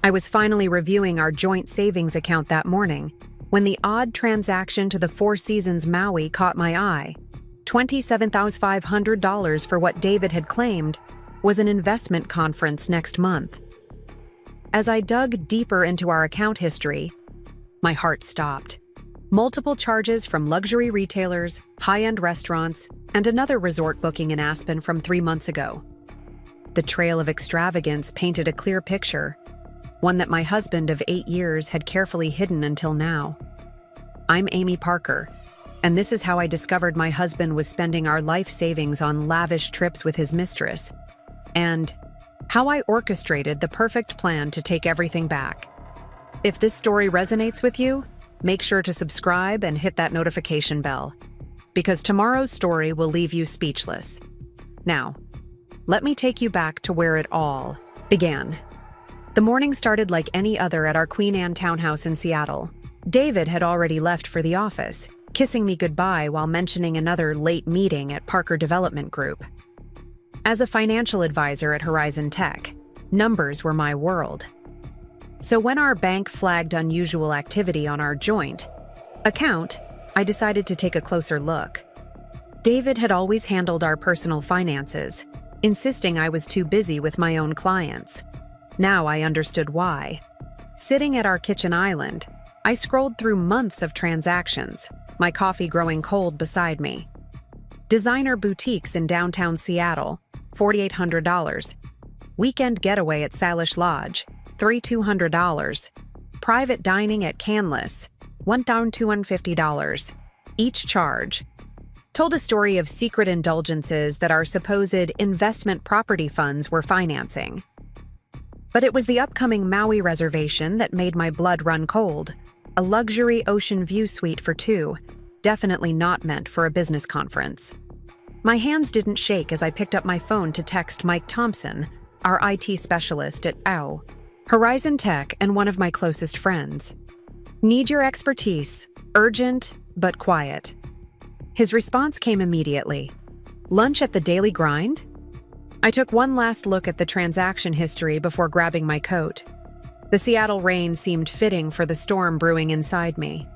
I was finally reviewing our joint savings account that morning when the odd transaction to the Four Seasons Maui caught my eye. $27,500 for what David had claimed was an investment conference next month. As I dug deeper into our account history, my heart stopped. Multiple charges from luxury retailers, high-end restaurants, and another resort booking in Aspen from 3 months ago. The trail of extravagance painted a clear picture, one that my husband of 8 years had carefully hidden until now. I'm Amy Parker, and this is how I discovered my husband was spending our life savings on lavish trips with his mistress, and how I orchestrated the perfect plan to take everything back. If this story resonates with you, make sure to subscribe and hit that notification bell, because tomorrow's story will leave you speechless. Now, let me take you back to where it all began. The morning started like any other at our Queen Anne townhouse in Seattle. David had already left for the office, kissing me goodbye while mentioning another late meeting at Parker Development Group. As a financial advisor at Horizon Tech, numbers were my world. So when our bank flagged unusual activity on our joint account, I decided to take a closer look. David had always handled our personal finances, insisting I was too busy with my own clients. Now I understood why. Sitting at our kitchen island, I scrolled through months of transactions, my coffee growing cold beside me. Designer boutiques in downtown Seattle, $4,800. Weekend getaway at Salish Lodge, $3,200. Private dining at Canlis, $1,250. Each charge. Told a story of secret indulgences that our supposed investment property funds were financing. But it was the upcoming Maui reservation that made my blood run cold. A luxury ocean view suite for two, definitely not meant for a business conference. My hands didn't shake as I picked up my phone to text Mike Thompson, our IT specialist at Horizon Tech and one of my closest friends. Need your expertise, urgent but quiet. His response came immediately. Lunch at the Daily Grind? I took one last look at the transaction history before grabbing my coat. The Seattle rain seemed fitting for the storm brewing inside me.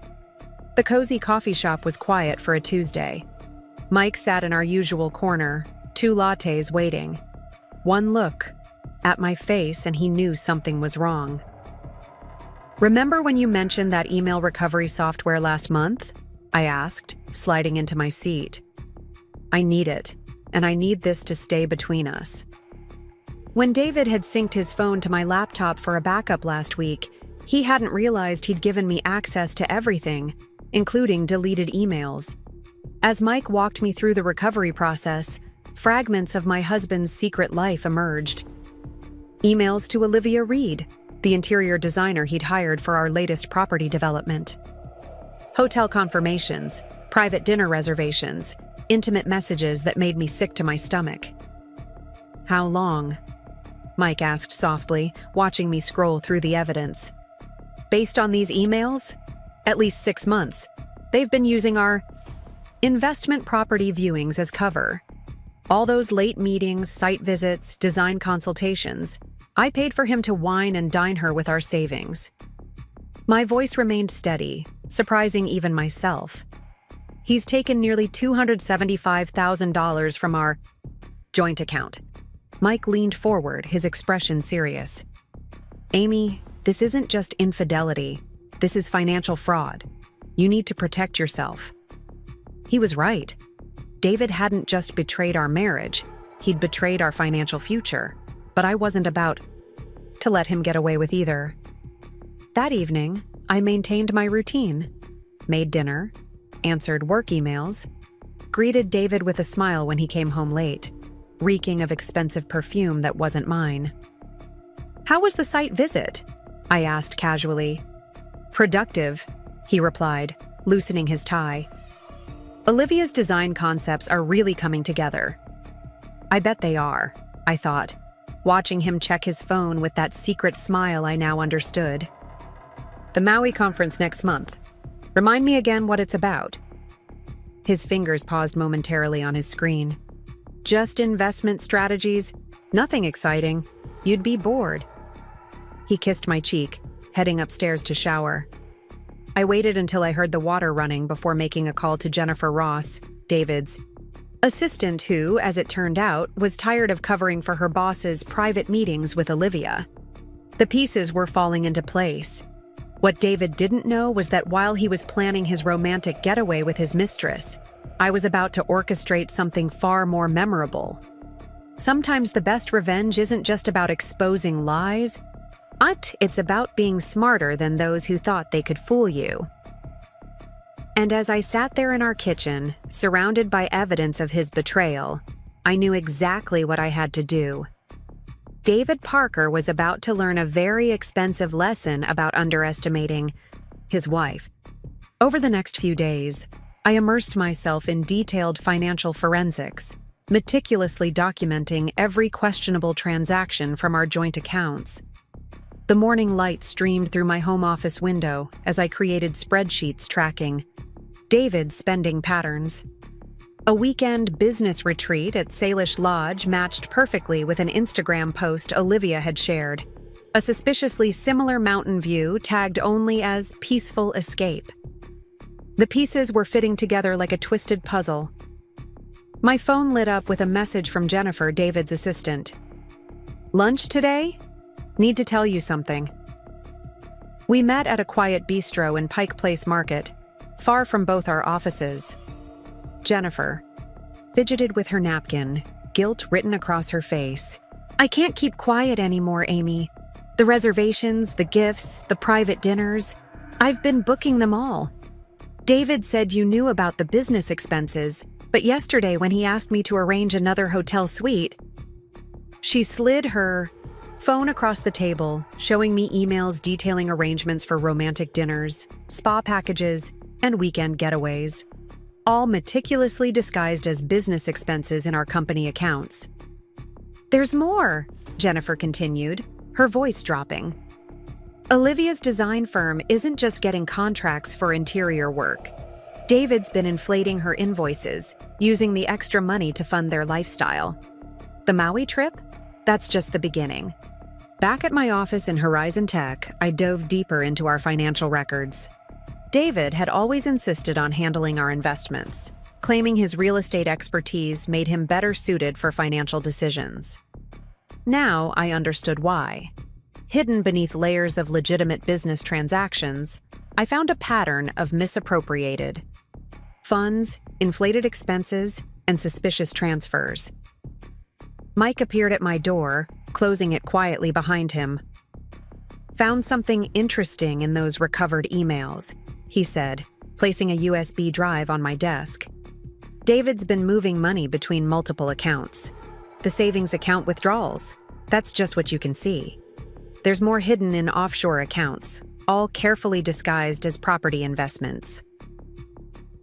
The cozy coffee shop was quiet for a Tuesday. Mike sat in our usual corner, 2 lattes waiting. One look at my face and he knew something was wrong. "Remember when you mentioned that email recovery software last month?" I asked, sliding into my seat. "I need it, and I need this to stay between us." When David had synced his phone to my laptop for a backup last week, he hadn't realized he'd given me access to everything, including deleted emails. As Mike walked me through the recovery process, fragments of my husband's secret life emerged. Emails to Olivia Reed, the interior designer he'd hired for our latest property development. Hotel confirmations, private dinner reservations, intimate messages that made me sick to my stomach. "How long?" Mike asked softly, watching me scroll through the evidence. "Based on these emails, at least 6 months. They've been using our investment property viewings as cover. All those late meetings, site visits, design consultations. I paid for him to wine and dine her with our savings." My voice remained steady, surprising even myself. "He's taken nearly $275,000 from our joint account." Mike leaned forward, his expression serious. "Amy, this isn't just infidelity. This is financial fraud. You need to protect yourself." He was right. David hadn't just betrayed our marriage, he'd betrayed our financial future, but I wasn't about to let him get away with either. That evening, I maintained my routine, made dinner, answered work emails, greeted David with a smile when he came home late, reeking of expensive perfume that wasn't mine. "How was the site visit?" I asked casually. "Productive," he replied, loosening his tie. "Olivia's design concepts are really coming together." I bet they are, I thought, watching him check his phone with that secret smile I now understood. "The Maui conference next month. Remind me again what it's about." His fingers paused momentarily on his screen. "Just investment strategies. Nothing exciting. You'd be bored." He kissed my cheek, heading upstairs to shower. I waited until I heard the water running before making a call to Jennifer Ross, David's assistant who, as it turned out, was tired of covering for her boss's private meetings with Olivia. The pieces were falling into place. What David didn't know was that while he was planning his romantic getaway with his mistress, I was about to orchestrate something far more memorable. Sometimes the best revenge isn't just about exposing lies, it's about being smarter than those who thought they could fool you. And as I sat there in our kitchen, surrounded by evidence of his betrayal, I knew exactly what I had to do. David Parker was about to learn a very expensive lesson about underestimating his wife. Over the next few days, I immersed myself in detailed financial forensics, meticulously documenting every questionable transaction from our joint accounts. The morning light streamed through my home office window as I created spreadsheets tracking David's spending patterns. A weekend business retreat at Salish Lodge matched perfectly with an Instagram post Olivia had shared, a suspiciously similar mountain view tagged only as peaceful escape. The pieces were fitting together like a twisted puzzle. My phone lit up with a message from Jennifer, David's assistant. "Lunch today? Need to tell you something." We met at a quiet bistro in Pike Place Market, far from both our offices. Jennifer fidgeted with her napkin, guilt written across her face. "I can't keep quiet anymore, Amy. The reservations, the gifts, the private dinners, I've been booking them all. David said you knew about the business expenses, but yesterday when he asked me to arrange another hotel suite..." She slid her phone across the table, showing me emails detailing arrangements for romantic dinners, spa packages, and weekend getaways, all meticulously disguised as business expenses in our company accounts. "There's more," Jennifer continued, her voice dropping. "Olivia's design firm isn't just getting contracts for interior work. David's been inflating her invoices, using the extra money to fund their lifestyle. The Maui trip? That's just the beginning." Back at my office in Horizon Tech, I dove deeper into our financial records. David had always insisted on handling our investments, claiming his real estate expertise made him better suited for financial decisions. Now I understood why. Hidden beneath layers of legitimate business transactions, I found a pattern of misappropriated funds, inflated expenses, and suspicious transfers. Mike appeared at my door, closing it quietly behind him. "Found something interesting in those recovered emails," he said, placing a USB drive on my desk. "David's been moving money between multiple accounts. The savings account withdrawals, that's just what you can see. There's more hidden in offshore accounts, all carefully disguised as property investments."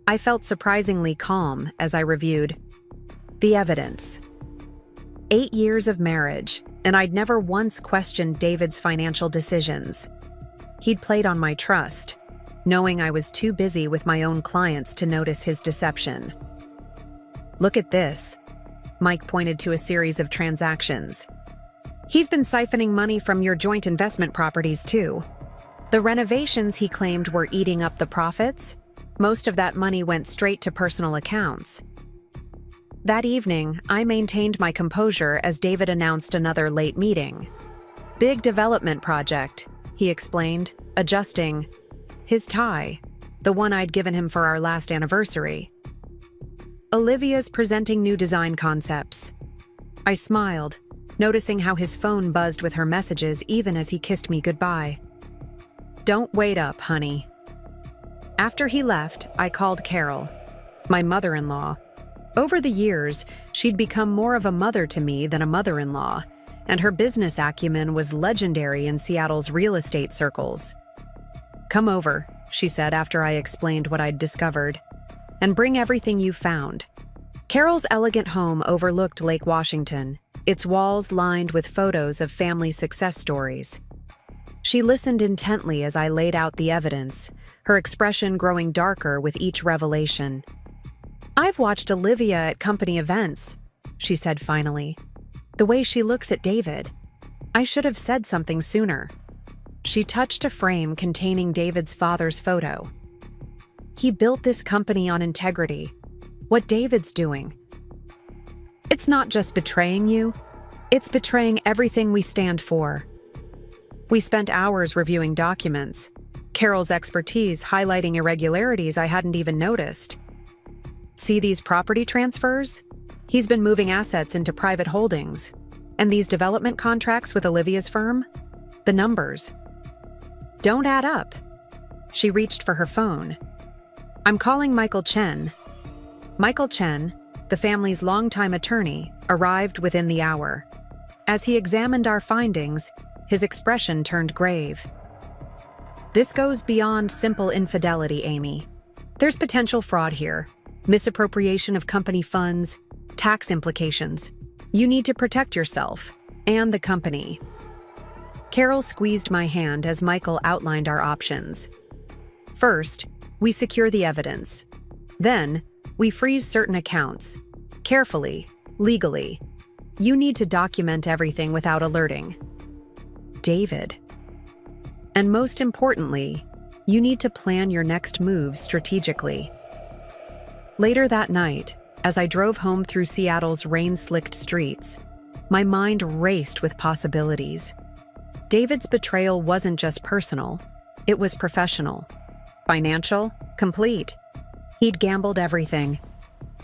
I felt surprisingly calm as I reviewed the evidence. 8 years of marriage, and I'd never once questioned David's financial decisions. He'd played on my trust, knowing I was too busy with my own clients to notice his deception. "Look at this." Mike pointed to a series of transactions. "He's been siphoning money from your joint investment properties too. The renovations he claimed were eating up the profits. Most of that money went straight to personal accounts." That evening, I maintained my composure as David announced another late meeting. "Big development project," he explained, adjusting his tie, the one I'd given him for our last anniversary. "Olivia's presenting new design concepts." I smiled, noticing how his phone buzzed with her messages even as he kissed me goodbye. "Don't wait up, honey." After he left, I called Carol, my mother-in-law. Over the years, she'd become more of a mother to me than a mother-in-law, and her business acumen was legendary in Seattle's real estate circles. "Come over," she said after I explained what I'd discovered, "and bring everything you found." Carol's elegant home overlooked Lake Washington, its walls lined with photos of family success stories. She listened intently as I laid out the evidence, her expression growing darker with each revelation. "I've watched Olivia at company events," she said finally. "The way she looks at David. I should have said something sooner. She touched a frame containing David's father's photo. He built this company on integrity. What David's doing? It's not just betraying you, it's betraying everything we stand for. We spent hours reviewing documents, Carol's expertise highlighting irregularities I hadn't even noticed. See these property transfers? He's been moving assets into private holdings. And these development contracts with Olivia's firm? The numbers don't add up. She reached for her phone. I'm calling Michael Chen. Michael Chen, the family's longtime attorney, arrived within the hour. As he examined our findings, his expression turned grave. This goes beyond simple infidelity, Amy. There's potential fraud here, misappropriation of company funds, tax implications. You need to protect yourself and the company. Carol squeezed my hand as Michael outlined our options. First, we secure the evidence. Then, we freeze certain accounts. Carefully, legally. You need to document everything without alerting David. And most importantly, you need to plan your next moves strategically. Later that night, as I drove home through Seattle's rain-slicked streets, my mind raced with possibilities. David's betrayal wasn't just personal, it was professional. Financial, complete. He'd gambled everything.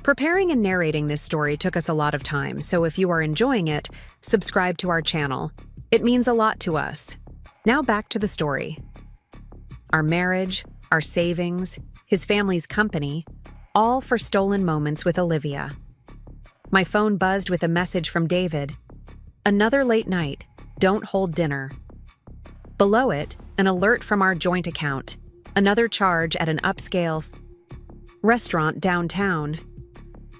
Preparing and narrating this story took us a lot of time, so if you are enjoying it, subscribe to our channel. It means a lot to us. Now back to the story. Our marriage, our savings, his family's company, all for stolen moments with Olivia. My phone buzzed with a message from David. Another late night, don't hold dinner. Below it, an alert from our joint account. Another charge at an upscale restaurant downtown.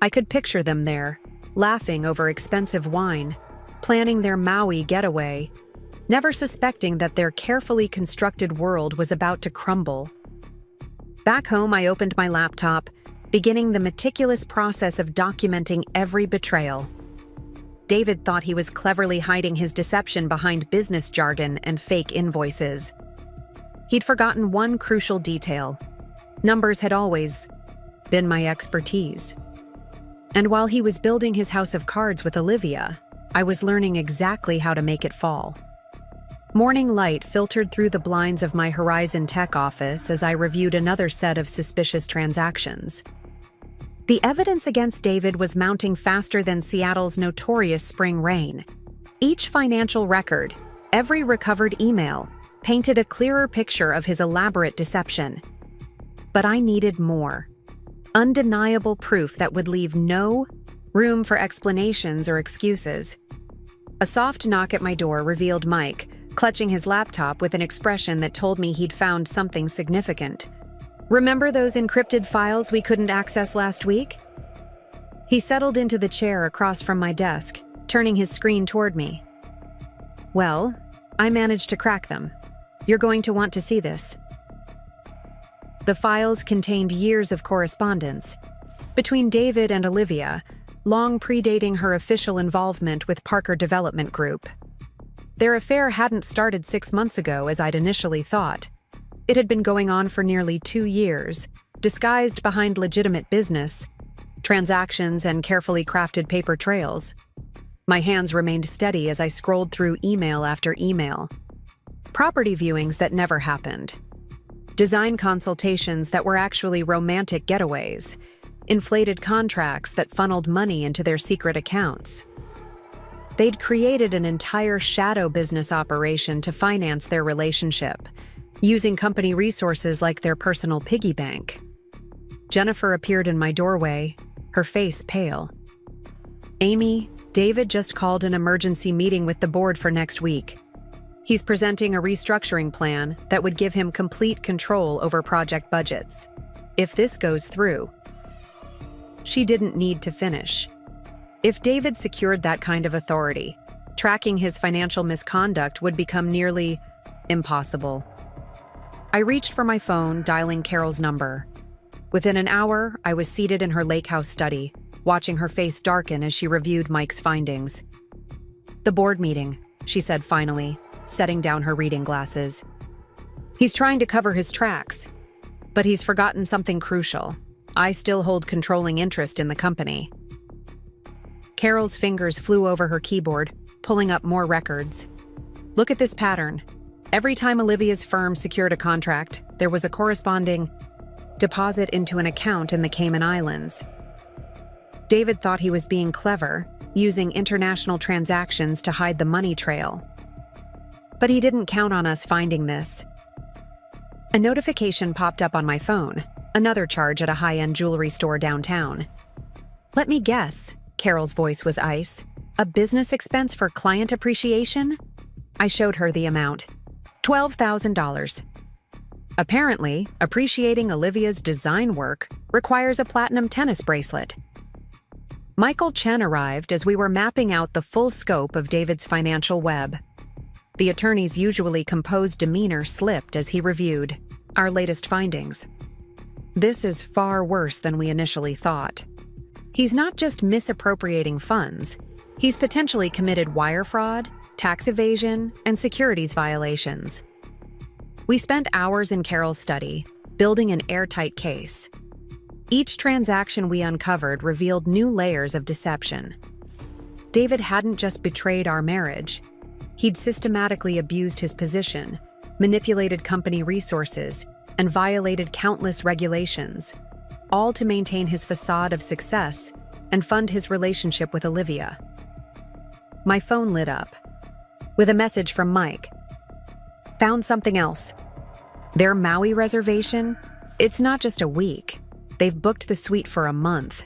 I could picture them there, laughing over expensive wine, planning their Maui getaway, never suspecting that their carefully constructed world was about to crumble. Back home, I opened my laptop, beginning the meticulous process of documenting every betrayal. David thought he was cleverly hiding his deception behind business jargon and fake invoices. He'd forgotten one crucial detail. Numbers had always been my expertise. And while he was building his house of cards with Olivia, I was learning exactly how to make it fall. Morning light filtered through the blinds of my Horizon Tech office as I reviewed another set of suspicious transactions. The evidence against David was mounting faster than Seattle's notorious spring rain. Each financial record, every recovered email, painted a clearer picture of his elaborate deception. But I needed more. Undeniable proof that would leave no room for explanations or excuses. A soft knock at my door revealed Mike, clutching his laptop with an expression that told me he'd found something significant. Remember those encrypted files we couldn't access last week? He settled into the chair across from my desk, turning his screen toward me. Well, I managed to crack them. You're going to want to see this. The files contained years of correspondence between David and Olivia, long predating her official involvement with Parker Development Group. Their affair hadn't started 6 months ago, as I'd initially thought. It had been going on for nearly 2 years, disguised behind legitimate business, transactions, and carefully crafted paper trails. My hands remained steady as I scrolled through email after email. Property viewings that never happened. Design consultations that were actually romantic getaways. Inflated contracts that funneled money into their secret accounts. They'd created an entire shadow business operation to finance their relationship, using company resources like their personal piggy bank. Jennifer appeared in my doorway, her face pale. Amy, David just called an emergency meeting with the board for next week. He's presenting a restructuring plan that would give him complete control over project budgets. If this goes through. She didn't need to finish. If David secured that kind of authority, tracking his financial misconduct would become nearly impossible. I reached for my phone, dialing Carol's number. Within an hour, I was seated in her lake house study, watching her face darken as she reviewed Mike's findings. The board meeting, she said finally, setting down her reading glasses. He's trying to cover his tracks, but he's forgotten something crucial. I still hold controlling interest in the company. Carol's fingers flew over her keyboard, pulling up more records. Look at this pattern. Every time Olivia's firm secured a contract, there was a corresponding deposit into an account in the Cayman Islands. David thought he was being clever, using international transactions to hide the money trail. But he didn't count on us finding this. A notification popped up on my phone, another charge at a high-end jewelry store downtown. Let me guess, Carol's voice was ice. A business expense for client appreciation? I showed her the amount. $12,000. Apparently, appreciating Olivia's design work requires a platinum tennis bracelet. Michael Chen arrived as we were mapping out the full scope of David's financial web. The attorney's usually composed demeanor slipped as he reviewed our latest findings. This is far worse than we initially thought. He's not just misappropriating funds, he's potentially committed wire fraud, tax evasion, and securities violations. We spent hours in Carol's study, building an airtight case. Each transaction we uncovered revealed new layers of deception. David hadn't just betrayed our marriage. He'd systematically abused his position, manipulated company resources, and violated countless regulations, all to maintain his facade of success and fund his relationship with Olivia. My phone lit up with a message from Mike. Found something else. Their Maui reservation? It's not just a week. They've booked the suite for a month.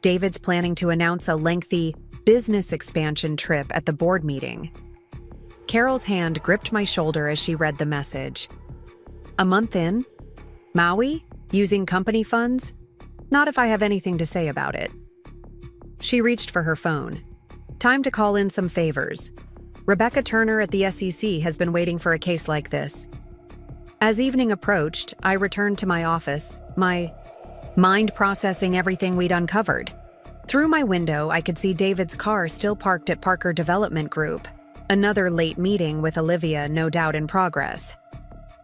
David's planning to announce a lengthy business expansion trip at the board meeting. Carol's hand gripped my shoulder as she read the message. A month in? Maui? Using company funds? Not if I have anything to say about it. She reached for her phone. Time to call in some favors. Rebecca Turner at the SEC has been waiting for a case like this. As evening approached, I returned to my office, my mind processing everything we'd uncovered. Through my window, I could see David's car still parked at Parker Development Group. Another late meeting with Olivia, no doubt in progress.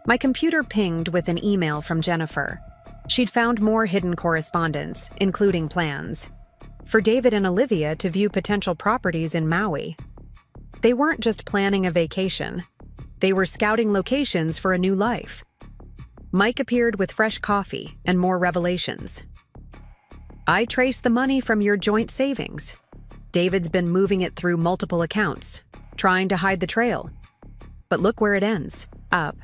My computer pinged with an email from Jennifer. She'd found more hidden correspondence, including plans for David and Olivia to view potential properties in Maui. They weren't just planning a vacation. They were scouting locations for a new life. Mike appeared with fresh coffee and more revelations. I traced the money from your joint savings. David's been moving it through multiple accounts, trying to hide the trail. But look where it ends, up.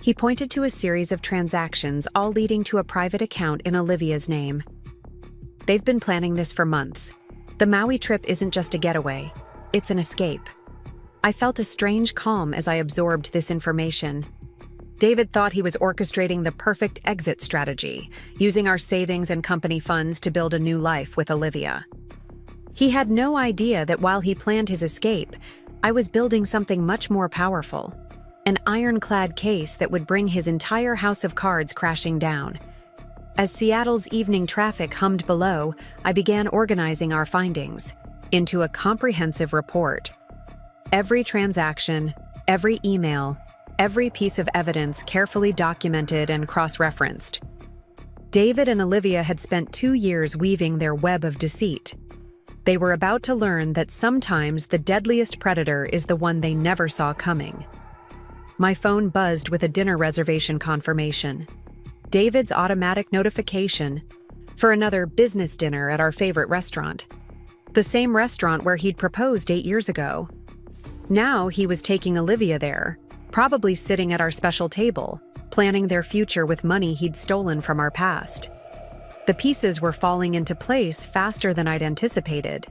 He pointed to a series of transactions, all leading to a private account in Olivia's name. They've been planning this for months. The Maui trip isn't just a getaway, it's an escape. I felt a strange calm as I absorbed this information. David thought he was orchestrating the perfect exit strategy, using our savings and company funds to build a new life with Olivia. He had no idea that while he planned his escape, I was building something much more powerful. An ironclad case that would bring his entire house of cards crashing down. As Seattle's evening traffic hummed below, I began organizing our findings into a comprehensive report. Every transaction, every email, every piece of evidence carefully documented and cross-referenced. David and Olivia had spent 2 years weaving their web of deceit. They were about to learn that sometimes the deadliest predator is the one they never saw coming. My phone buzzed with a dinner reservation confirmation. David's automatic notification for another business dinner at our favorite restaurant. The same restaurant where he'd proposed 8 years ago. Now he was taking Olivia there, probably sitting at our special table, planning their future with money he'd stolen from our past. The pieces were falling into place faster than I'd anticipated.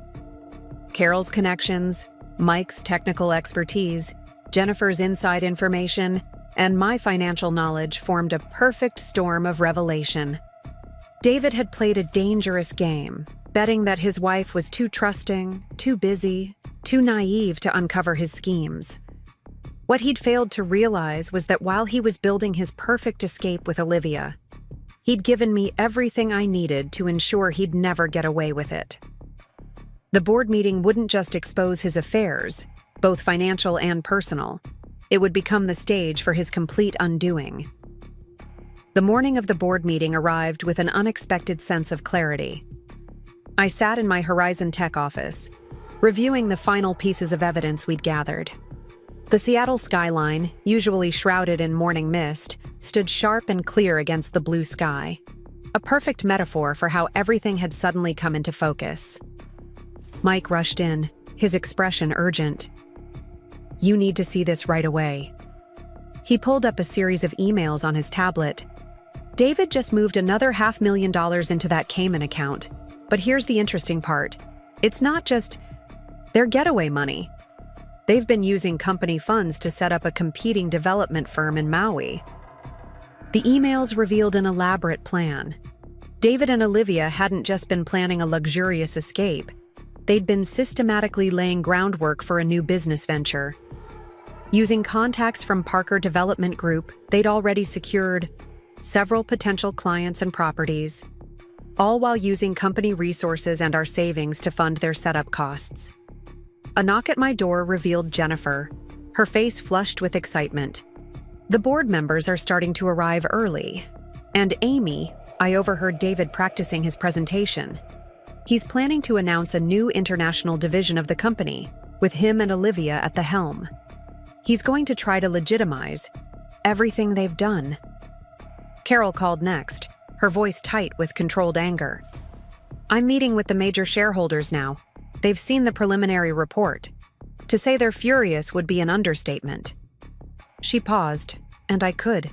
Carol's connections, Mike's technical expertise, Jennifer's inside information, and my financial knowledge formed a perfect storm of revelation. David had played a dangerous game, betting that his wife was too trusting, too busy, too naive to uncover his schemes. What he'd failed to realize was that while he was building his perfect escape with Olivia, he'd given me everything I needed to ensure he'd never get away with it. The board meeting wouldn't just expose his affairs, both financial and personal. It would become the stage for his complete undoing. The morning of the board meeting arrived with an unexpected sense of clarity. I sat in my Horizon Tech office, reviewing the final pieces of evidence we'd gathered. The Seattle skyline, usually shrouded in morning mist, stood sharp and clear against the blue sky, a perfect metaphor for how everything had suddenly come into focus. Mike rushed in, his expression urgent. "You need to see this right away." He pulled up a series of emails on his tablet. David just moved another $500,000 into that Cayman account. But here's the interesting part. It's not just their getaway money. They've been using company funds to set up a competing development firm in Maui. The emails revealed an elaborate plan. David and Olivia hadn't just been planning a luxurious escape. They'd been systematically laying groundwork for a new business venture. Using contacts from Parker Development Group, they'd already secured several potential clients and properties, all while using company resources and our savings to fund their setup costs. A knock at my door revealed Jennifer, her face flushed with excitement. The board members are starting to arrive early. And Amy, I overheard David practicing his presentation. He's planning to announce a new international division of the company, with him and Olivia at the helm. He's going to try to legitimize everything they've done. Carol called next, her voice tight with controlled anger. "I'm meeting with the major shareholders now. They've seen the preliminary report. To say they're furious would be an understatement." She paused, and I could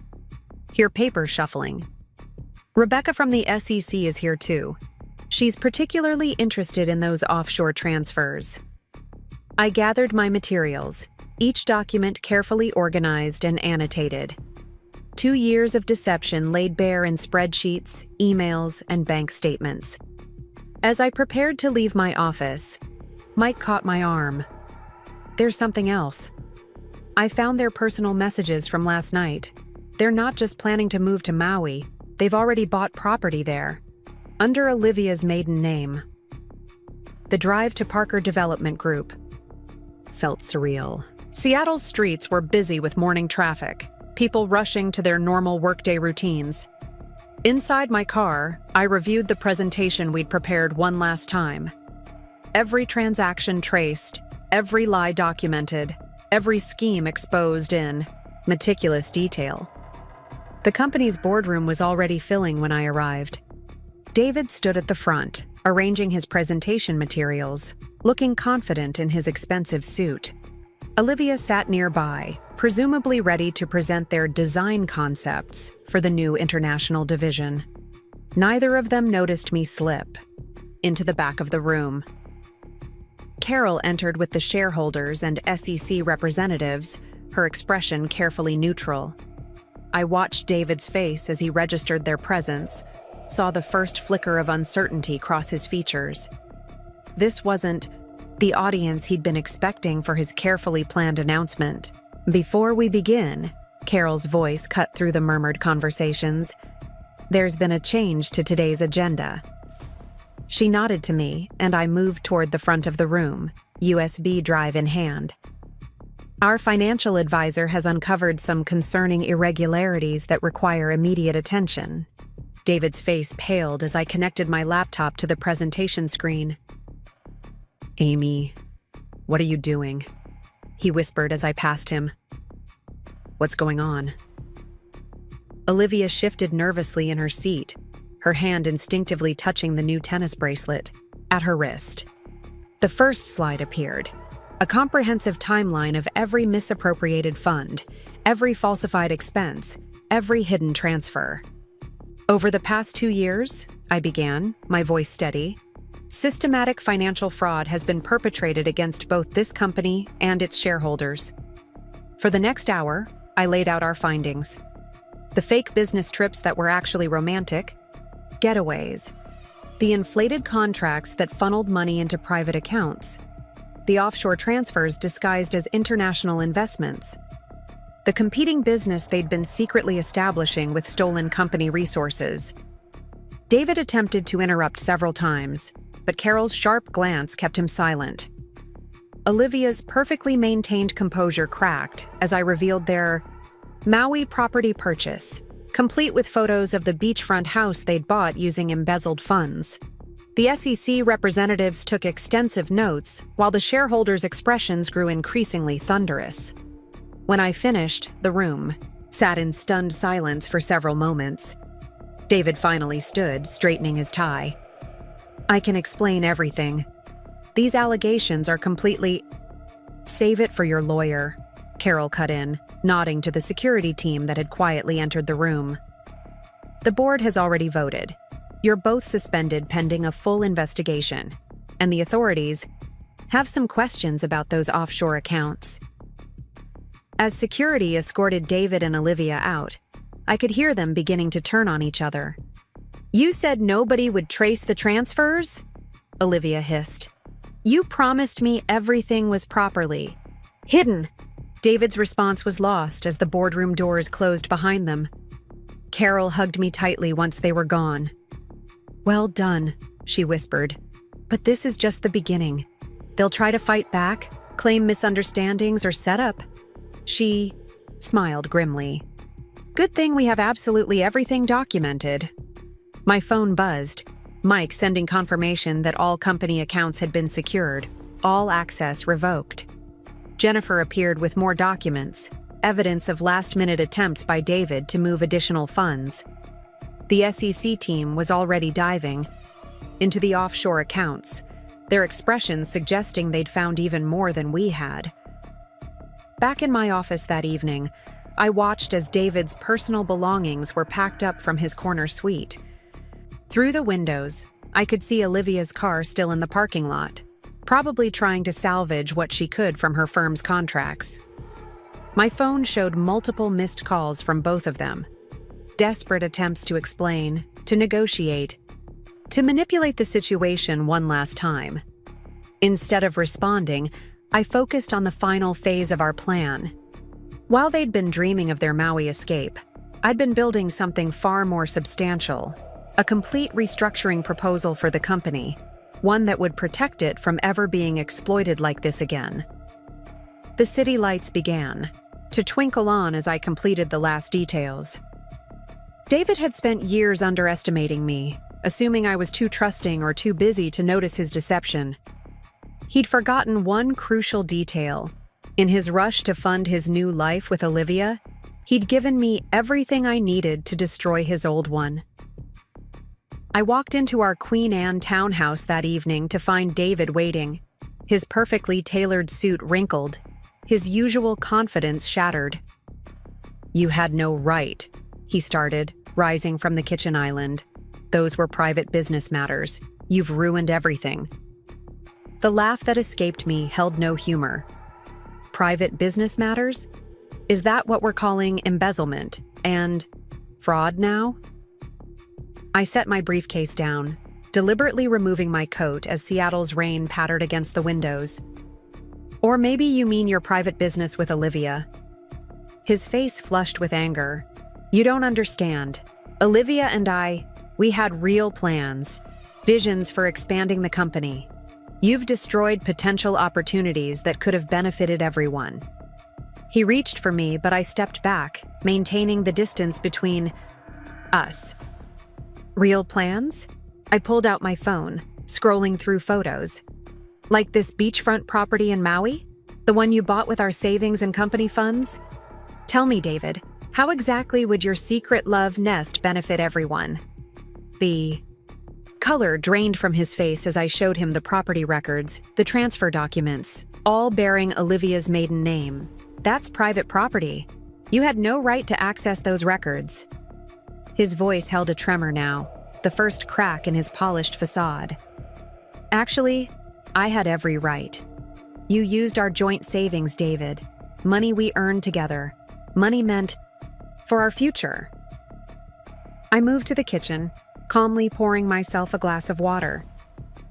hear papers shuffling. Rebecca from the SEC is here too. She's particularly interested in those offshore transfers. I gathered my materials, each document carefully organized and annotated. 2 years of deception laid bare in spreadsheets, emails, and bank statements. As I prepared to leave my office, Mike caught my arm. "There's something else. I found their personal messages from last night. They're not just planning to move to Maui, they've already bought property there, under Olivia's maiden name." The drive to Parker Development Group felt surreal. Seattle's streets were busy with morning traffic, people rushing to their normal workday routines. Inside my car, I reviewed the presentation we'd prepared one last time. Every transaction traced, every lie documented, every scheme exposed in meticulous detail. The company's boardroom was already filling when I arrived. David stood at the front, arranging his presentation materials, looking confident in his expensive suit. Olivia sat nearby, presumably ready to present their design concepts for the new international division. Neither of them noticed me slip into the back of the room. Carol entered with the shareholders and SEC representatives, her expression carefully neutral. I watched David's face as he registered their presence, saw the first flicker of uncertainty cross his features. This wasn't the audience he'd been expecting for his carefully planned announcement. "Before we begin," Carol's voice cut through the murmured conversations, "there's been a change to today's agenda." She nodded to me, and I moved toward the front of the room, USB drive in hand. "Our financial advisor has uncovered some concerning irregularities that require immediate attention." David's face paled as I connected my laptop to the presentation screen. "Amy, what are you doing?" he whispered as I passed him. "What's going on?" Olivia shifted nervously in her seat, her hand instinctively touching the new tennis bracelet at her wrist. The first slide appeared, a comprehensive timeline of every misappropriated fund, every falsified expense, every hidden transfer. "Over the past 2 years," I began, my voice steady, "systematic financial fraud has been perpetrated against both this company and its shareholders." For the next hour, I laid out our findings. The fake business trips that were actually romantic, getaways, the inflated contracts that funneled money into private accounts, the offshore transfers disguised as international investments, the competing business they'd been secretly establishing with stolen company resources. David attempted to interrupt several times, but Carol's sharp glance kept him silent. Olivia's perfectly maintained composure cracked as I revealed their Maui property purchase, complete with photos of the beachfront house they'd bought using embezzled funds. The SEC representatives took extensive notes, while the shareholders' expressions grew increasingly thunderous. When I finished, the room sat in stunned silence for several moments. David finally stood, straightening his tie. "I can explain everything. These allegations are completely—" "Save it for your lawyer," Carol cut in, nodding to the security team that had quietly entered the room. "The board has already voted. You're both suspended pending a full investigation, and the authorities have some questions about those offshore accounts." As security escorted David and Olivia out, I could hear them beginning to turn on each other. "You said nobody would trace the transfers?" Olivia hissed. "You promised me everything was properly hidden." David's response was lost as the boardroom doors closed behind them. Carol hugged me tightly once they were gone. "Well done," she whispered. "But this is just the beginning. They'll try to fight back, claim misunderstandings, or set up." She smiled grimly. "Good thing we have absolutely everything documented." My phone buzzed, Mike sending confirmation that all company accounts had been secured, all access revoked. Jennifer appeared with more documents, evidence of last-minute attempts by David to move additional funds. The SEC team was already diving into the offshore accounts, their expressions suggesting they'd found even more than we had. Back in my office that evening, I watched as David's personal belongings were packed up from his corner suite. Through the windows, I could see Olivia's car still in the parking lot, probably trying to salvage what she could from her firm's contracts. My phone showed multiple missed calls from both of them. Desperate attempts to explain, to negotiate, to manipulate the situation one last time. Instead of responding, I focused on the final phase of our plan. While they'd been dreaming of their Maui escape, I'd been building something far more substantial, a complete restructuring proposal for the company, one that would protect it from ever being exploited like this again. The city lights began to twinkle on as I completed the last details. David had spent years underestimating me, assuming I was too trusting or too busy to notice his deception. He'd forgotten one crucial detail. In his rush to fund his new life with Olivia, he'd given me everything I needed to destroy his old one. I walked into our Queen Anne townhouse that evening to find David waiting, his perfectly tailored suit wrinkled, his usual confidence shattered. "You had no right," he started, rising from the kitchen island. "Those were private business matters. You've ruined everything." The laugh that escaped me held no humor. Private business matters? Is that what we're calling embezzlement and fraud now? I set my briefcase down, deliberately removing my coat as Seattle's rain pattered against the windows. "Or maybe you mean your private business with Olivia." His face flushed with anger. "You don't understand. Olivia and we had real plans, visions for expanding the company. You've destroyed potential opportunities that could have benefited everyone." He reached for me, but I stepped back, maintaining the distance between us. "Real plans?" I pulled out my phone, scrolling through photos. "Like this beachfront property in Maui? The one you bought with our savings and company funds? Tell me, David, how exactly would your secret love nest benefit everyone?" The color drained from his face as I showed him the property records, the transfer documents, all bearing Olivia's maiden name. "That's private property. You had no right to access those records." His voice held a tremor now, the first crack in his polished facade. "Actually, I had every right. You used our joint savings, David. Money we earned together. Money meant for our future." I moved to the kitchen, calmly pouring myself a glass of water.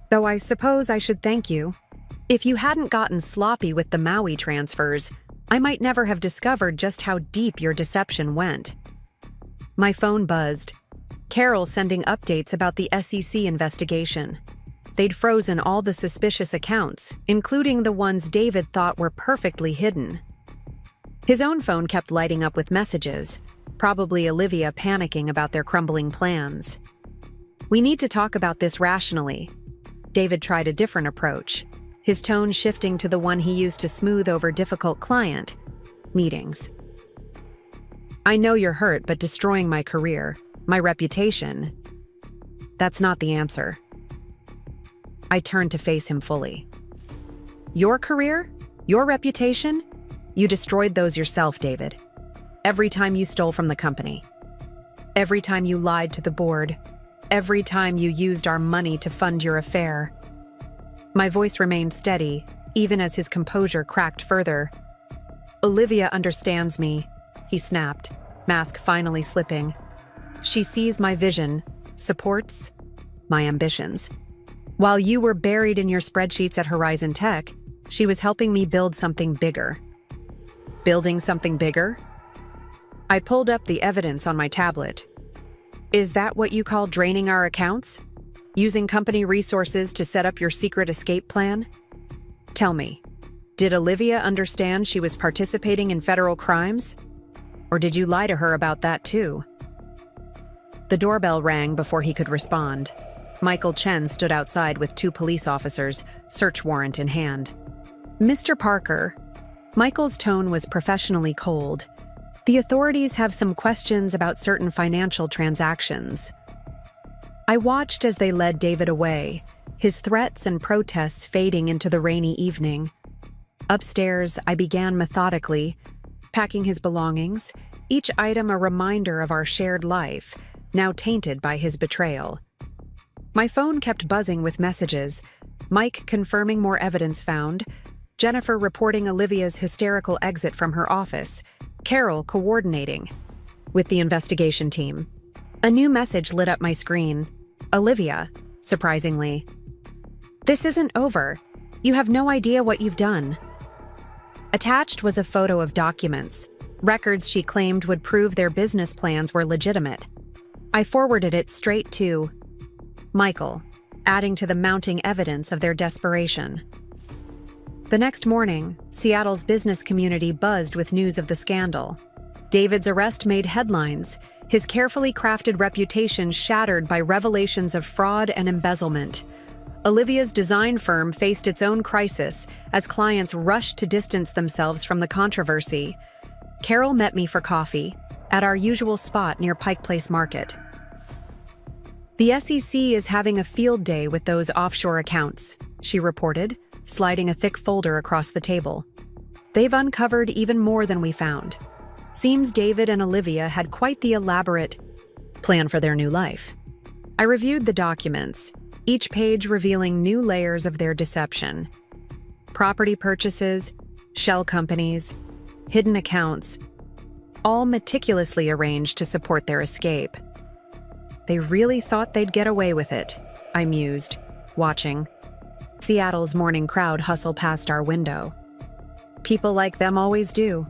"Though I suppose I should thank you. If you hadn't gotten sloppy with the Maui transfers, I might never have discovered just how deep your deception went." My phone buzzed. Carol sending updates about the SEC investigation. they'd frozen all the suspicious accounts, including the ones David thought were perfectly hidden. His own phone kept lighting up with messages, probably Olivia panicking about their crumbling plans. "We need to talk about this rationally." David tried a different approach, his tone shifting to the one he used to smooth over difficult client meetings. "I know you're hurt, but destroying my career, my reputation, that's not the answer." I turned to face him fully. "Your career? Your reputation? You destroyed those yourself, David. Every time you stole from the company. Every time you lied to the board. Every time you used our money to fund your affair." My voice remained steady, even as his composure cracked further. "Olivia understands me," he snapped, mask finally slipping. "She sees my vision, supports my ambitions. While you were buried in your spreadsheets at Horizon Tech, she was helping me build something bigger." "Building something bigger?" I pulled up the evidence on my tablet. "Is that what you call draining our accounts? Using company resources to set up your secret escape plan? Tell me, did Olivia understand she was participating in federal crimes? Or did you lie to her about that too?" The doorbell rang before he could respond. Michael Chen stood outside with 2 police officers, search warrant in hand. "Mr. Parker," Michael's tone was professionally cold. "The authorities have some questions about certain financial transactions." I watched as they led David away, his threats and protests fading into the rainy evening. Upstairs, I began methodically, packing his belongings, each item a reminder of our shared life, now tainted by his betrayal. My phone kept buzzing with messages, Mike confirming more evidence found, Jennifer reporting Olivia's hysterical exit from her office, Carol coordinating with the investigation team. A new message lit up my screen. "Olivia," surprisingly. "This isn't over. You have no idea what you've done." Attached was a photo of documents, records she claimed would prove their business plans were legitimate. I forwarded it straight to Michael, adding to the mounting evidence of their desperation. The next morning, Seattle's business community buzzed with news of the scandal. David's arrest made headlines, his carefully crafted reputation shattered by revelations of fraud and embezzlement. Olivia's design firm faced its own crisis as clients rushed to distance themselves from the controversy. Carol met me for coffee at our usual spot near Pike Place Market. "The SEC is having a field day with those offshore accounts," she reported, sliding a thick folder across the table. "They've uncovered even more than we found. Seems David and Olivia had quite the elaborate plan for their new life." I reviewed the documents, each page revealing new layers of their deception. Property purchases, shell companies, hidden accounts, all meticulously arranged to support their escape. They really thought they'd get away with it, I mused, watching Seattle's morning crowd hustle past our window. "People like them always do,"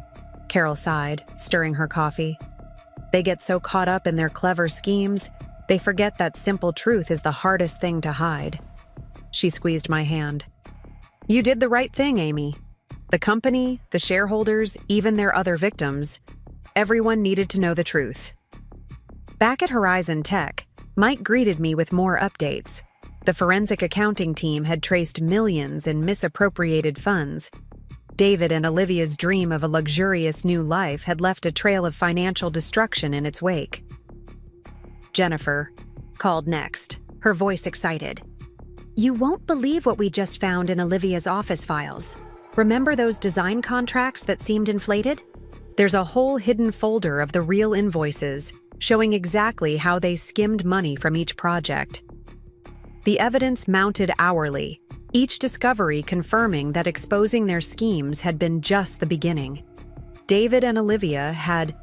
Carol sighed, stirring her coffee. "They get so caught up in their clever schemes, they forget that simple truth is the hardest thing to hide." She squeezed my hand. "You did the right thing, Amy. The company, the shareholders, even their other victims, everyone needed to know the truth." Back at Horizon Tech, Mike greeted me with more updates. The forensic accounting team had traced millions in misappropriated funds. David and Olivia's dream of a luxurious new life had left a trail of financial destruction in its wake. Jennifer called next, her voice excited. "You won't believe what we just found in Olivia's office files. Remember those design contracts that seemed inflated? There's a whole hidden folder of the real invoices, showing exactly how they skimmed money from each project. The evidence mounted hourly, each discovery confirming that exposing their schemes had been just the beginning. David and Olivia had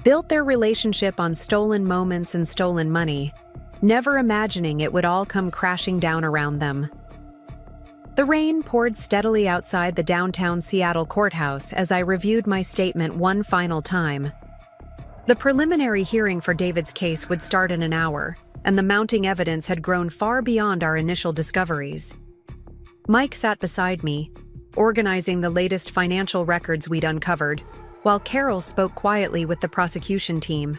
built their relationship on stolen moments and stolen money, never imagining it would all come crashing down around them. The rain poured steadily outside the downtown Seattle courthouse as I reviewed my statement one final time. The preliminary hearing for David's case would start in an hour, and the mounting evidence had grown far beyond our initial discoveries. Mike sat beside me, organizing the latest financial records we'd uncovered, while Carol spoke quietly with the prosecution team.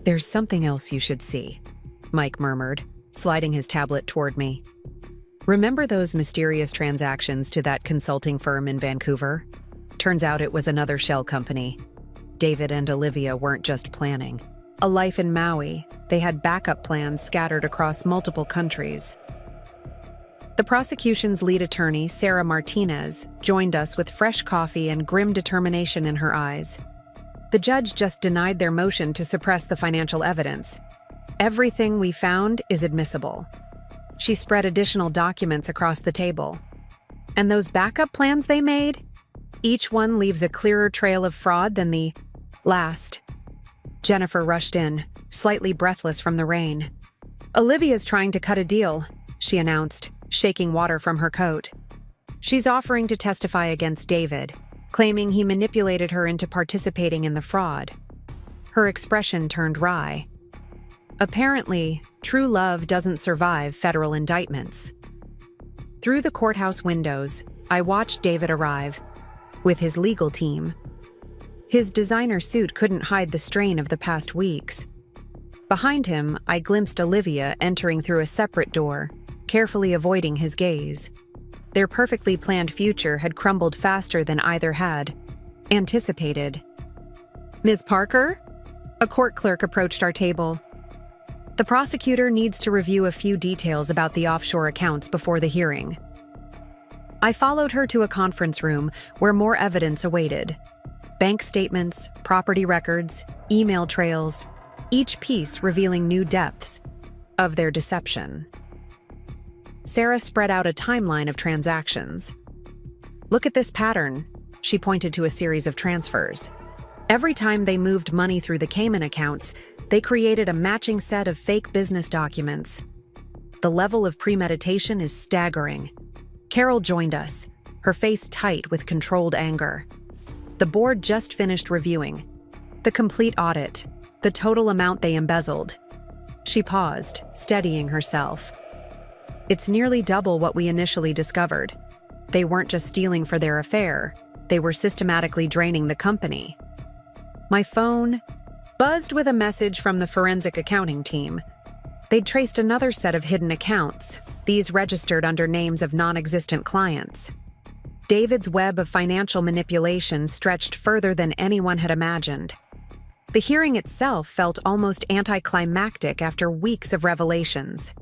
"There's something else you should see," Mike murmured, sliding his tablet toward me. "Remember those mysterious transactions to that consulting firm in Vancouver? Turns out it was another shell company. David and Olivia weren't just planning a life in Maui, they had backup plans scattered across multiple countries." The prosecution's lead attorney, Sarah Martinez, joined us with fresh coffee and grim determination in her eyes. The judge just denied their motion to suppress the financial evidence. "Everything we found is admissible." She spread additional documents across the table. "And those backup plans they made? Each one leaves a clearer trail of fraud than the last." Jennifer rushed in, slightly breathless from the rain. "Olivia's trying to cut a deal," she announced, shaking water from her coat. "She's offering to testify against David, claiming he manipulated her into participating in the fraud." Her expression turned wry. Apparently, true love doesn't survive federal indictments. Through the courthouse windows, I watched David arrive, with his legal team. His designer suit couldn't hide the strain of the past weeks. Behind him, I glimpsed Olivia entering through a separate door, carefully avoiding his gaze. Their perfectly planned future had crumbled faster than either had anticipated. "Ms. Parker?" A court clerk approached our table. "The prosecutor needs to review a few details about the offshore accounts before the hearing." I followed her to a conference room where more evidence awaited. Bank statements, property records, email trails, each piece revealing new depths of their deception. Sarah spread out a timeline of transactions. "Look at this pattern," she pointed to a series of transfers. "Every time they moved money through the Cayman accounts, they created a matching set of fake business documents. The level of premeditation is staggering." Carol joined us, her face tight with controlled anger. "The board just finished reviewing the complete audit, the total amount they embezzled." She paused, steadying herself. "It's nearly double what we initially discovered. They weren't just stealing for their affair, they were systematically draining the company." My phone buzzed with a message from the forensic accounting team. They'd traced another set of hidden accounts, these registered under names of non-existent clients. David's web of financial manipulation stretched further than anyone had imagined. The hearing itself felt almost anticlimactic after weeks of revelations.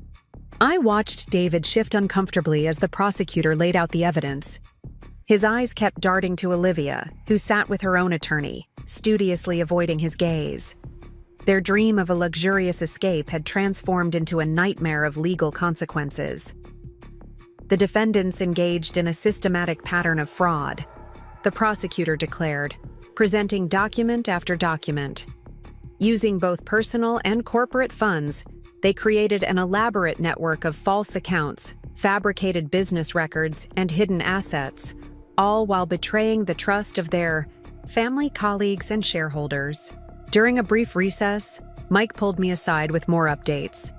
I watched David shift uncomfortably as the prosecutor laid out the evidence. His eyes kept darting to Olivia, who sat with her own attorney, studiously avoiding his gaze. Their dream of a luxurious escape had transformed into a nightmare of legal consequences. The defendants engaged in a systematic pattern of fraud, the prosecutor declared, presenting document after document. Using both personal and corporate funds, they created an elaborate network of false accounts, fabricated business records, and hidden assets, all while betraying the trust of their family, colleagues, and shareholders. During a brief recess, Mike pulled me aside with more updates.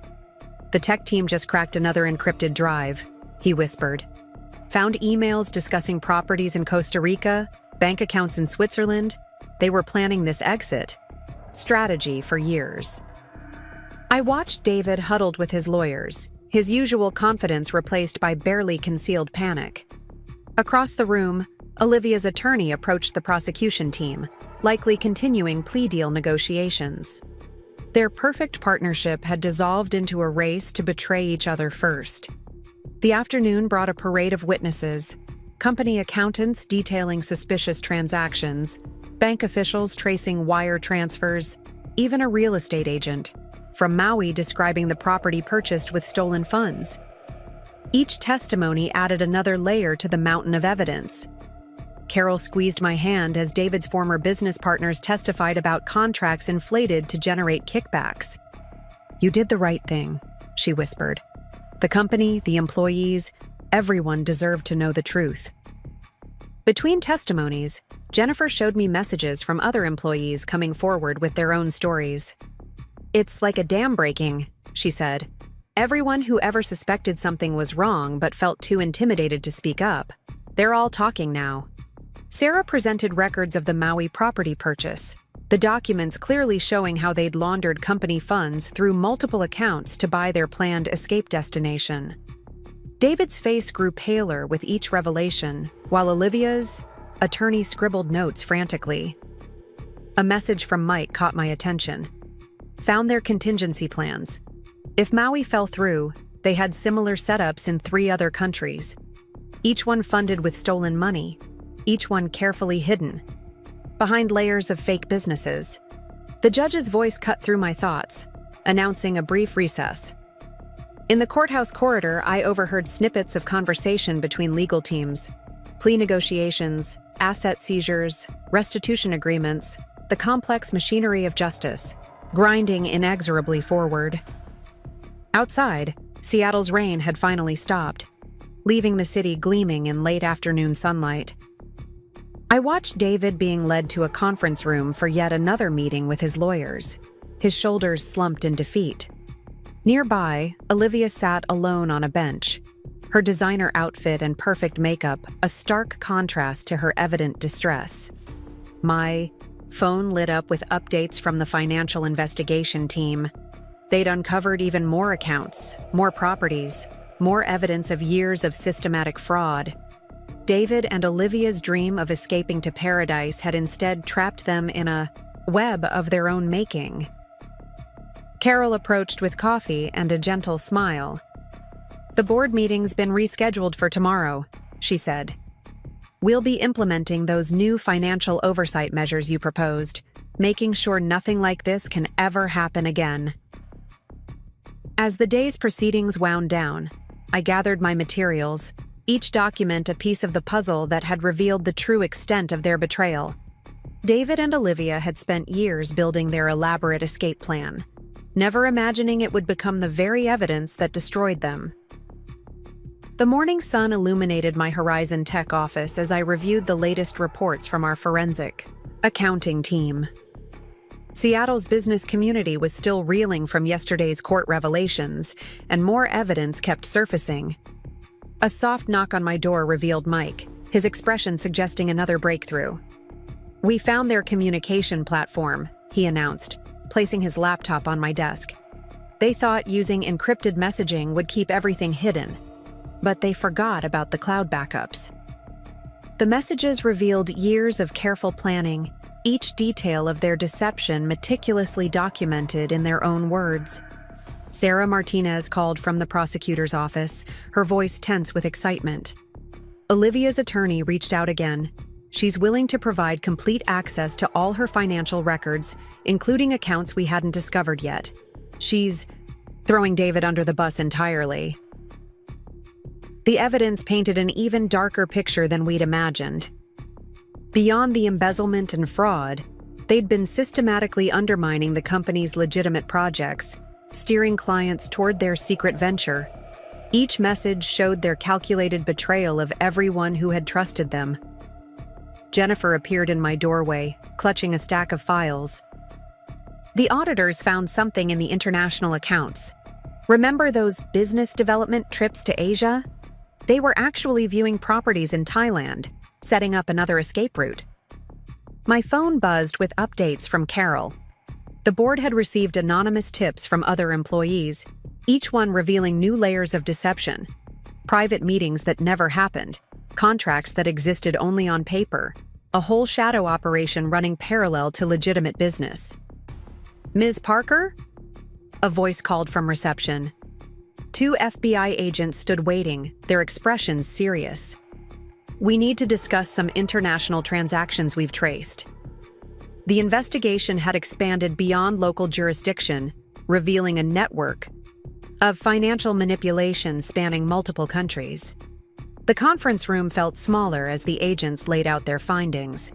"The tech team just cracked another encrypted drive," he whispered. "Found emails discussing properties in Costa Rica, bank accounts in Switzerland. They were planning this exit strategy for years." I watched David huddled with his lawyers, his usual confidence replaced by barely concealed panic. Across the room, Olivia's attorney approached the prosecution team, likely continuing plea deal negotiations. Their perfect partnership had dissolved into a race to betray each other first. The afternoon brought a parade of witnesses, company accountants detailing suspicious transactions, bank officials tracing wire transfers, even a real estate agent from Maui describing the property purchased with stolen funds. Each testimony added another layer to the mountain of evidence. Carol squeezed my hand as David's former business partners testified about contracts inflated to generate kickbacks. "You did the right thing," she whispered. "The company, the employees, everyone deserved to know the truth." Between testimonies, Jennifer showed me messages from other employees coming forward with their own stories. "It's like a dam breaking," she said. Everyone who ever suspected something was wrong but felt too intimidated to speak up. They're all talking now. Sarah presented records of the Maui property purchase, the documents clearly showing how they'd laundered company funds through multiple accounts to buy their planned escape destination. David's face grew paler with each revelation, while Olivia's attorney scribbled notes frantically. A message from Mike caught my attention. Found their contingency plans. If Maui fell through, they had similar setups in 3 other countries. Each one funded with stolen money, each one carefully hidden, behind layers of fake businesses. The judge's voice cut through my thoughts, announcing a brief recess. In the courthouse corridor, I overheard snippets of conversation between legal teams, plea negotiations, asset seizures, restitution agreements, the complex machinery of justice, grinding inexorably forward. Outside, Seattle's rain had finally stopped, leaving the city gleaming in late afternoon sunlight. I watched David being led to a conference room for yet another meeting with his lawyers, his shoulders slumped in defeat. Nearby, Olivia sat alone on a bench, her designer outfit and perfect makeup a stark contrast to her evident distress. My phone lit up with updates from the financial investigation team. They'd uncovered even more accounts, more properties, more evidence of years of systematic fraud. David and Olivia's dream of escaping to paradise had instead trapped them in a web of their own making. Carol approached with coffee and a gentle smile. "The board meeting's been rescheduled for tomorrow," she said. "We'll be implementing those new financial oversight measures you proposed, making sure nothing like this can ever happen again." As the day's proceedings wound down, I gathered my materials, each document a piece of the puzzle that had revealed the true extent of their betrayal. David and Olivia had spent years building their elaborate escape plan, never imagining it would become the very evidence that destroyed them. The morning sun illuminated my Horizon Tech office as I reviewed the latest reports from our forensic accounting team. Seattle's business community was still reeling from yesterday's court revelations, and more evidence kept surfacing. A soft knock on my door revealed Mike, his expression suggesting another breakthrough. "We found their communication platform," he announced, placing his laptop on my desk. "They thought using encrypted messaging would keep everything hidden, but they forgot about the cloud backups." The messages revealed years of careful planning, each detail of their deception meticulously documented in their own words. Sarah Martinez called from the prosecutor's office, her voice tense with excitement. Olivia's attorney reached out again. She's willing to provide complete access to all her financial records, including accounts we hadn't discovered yet. She's throwing David under the bus entirely. The evidence painted an even darker picture than we'd imagined. Beyond the embezzlement and fraud, they'd been systematically undermining the company's legitimate projects, steering clients toward their secret venture. Each message showed their calculated betrayal of everyone who had trusted them. Jennifer appeared in my doorway, clutching a stack of files. "The auditors found something in the international accounts. Remember those business development trips to Asia? They were actually viewing properties in Thailand, setting up another escape route." My phone buzzed with updates from Carol. The board had received anonymous tips from other employees, each one revealing new layers of deception. Private meetings that never happened, contracts that existed only on paper, a whole shadow operation running parallel to legitimate business. "Ms. Parker?" A voice called from reception. 2 FBI agents stood waiting, their expressions serious. "We need to discuss some international transactions we've traced." The investigation had expanded beyond local jurisdiction, revealing a network of financial manipulation spanning multiple countries. The conference room felt smaller as the agents laid out their findings.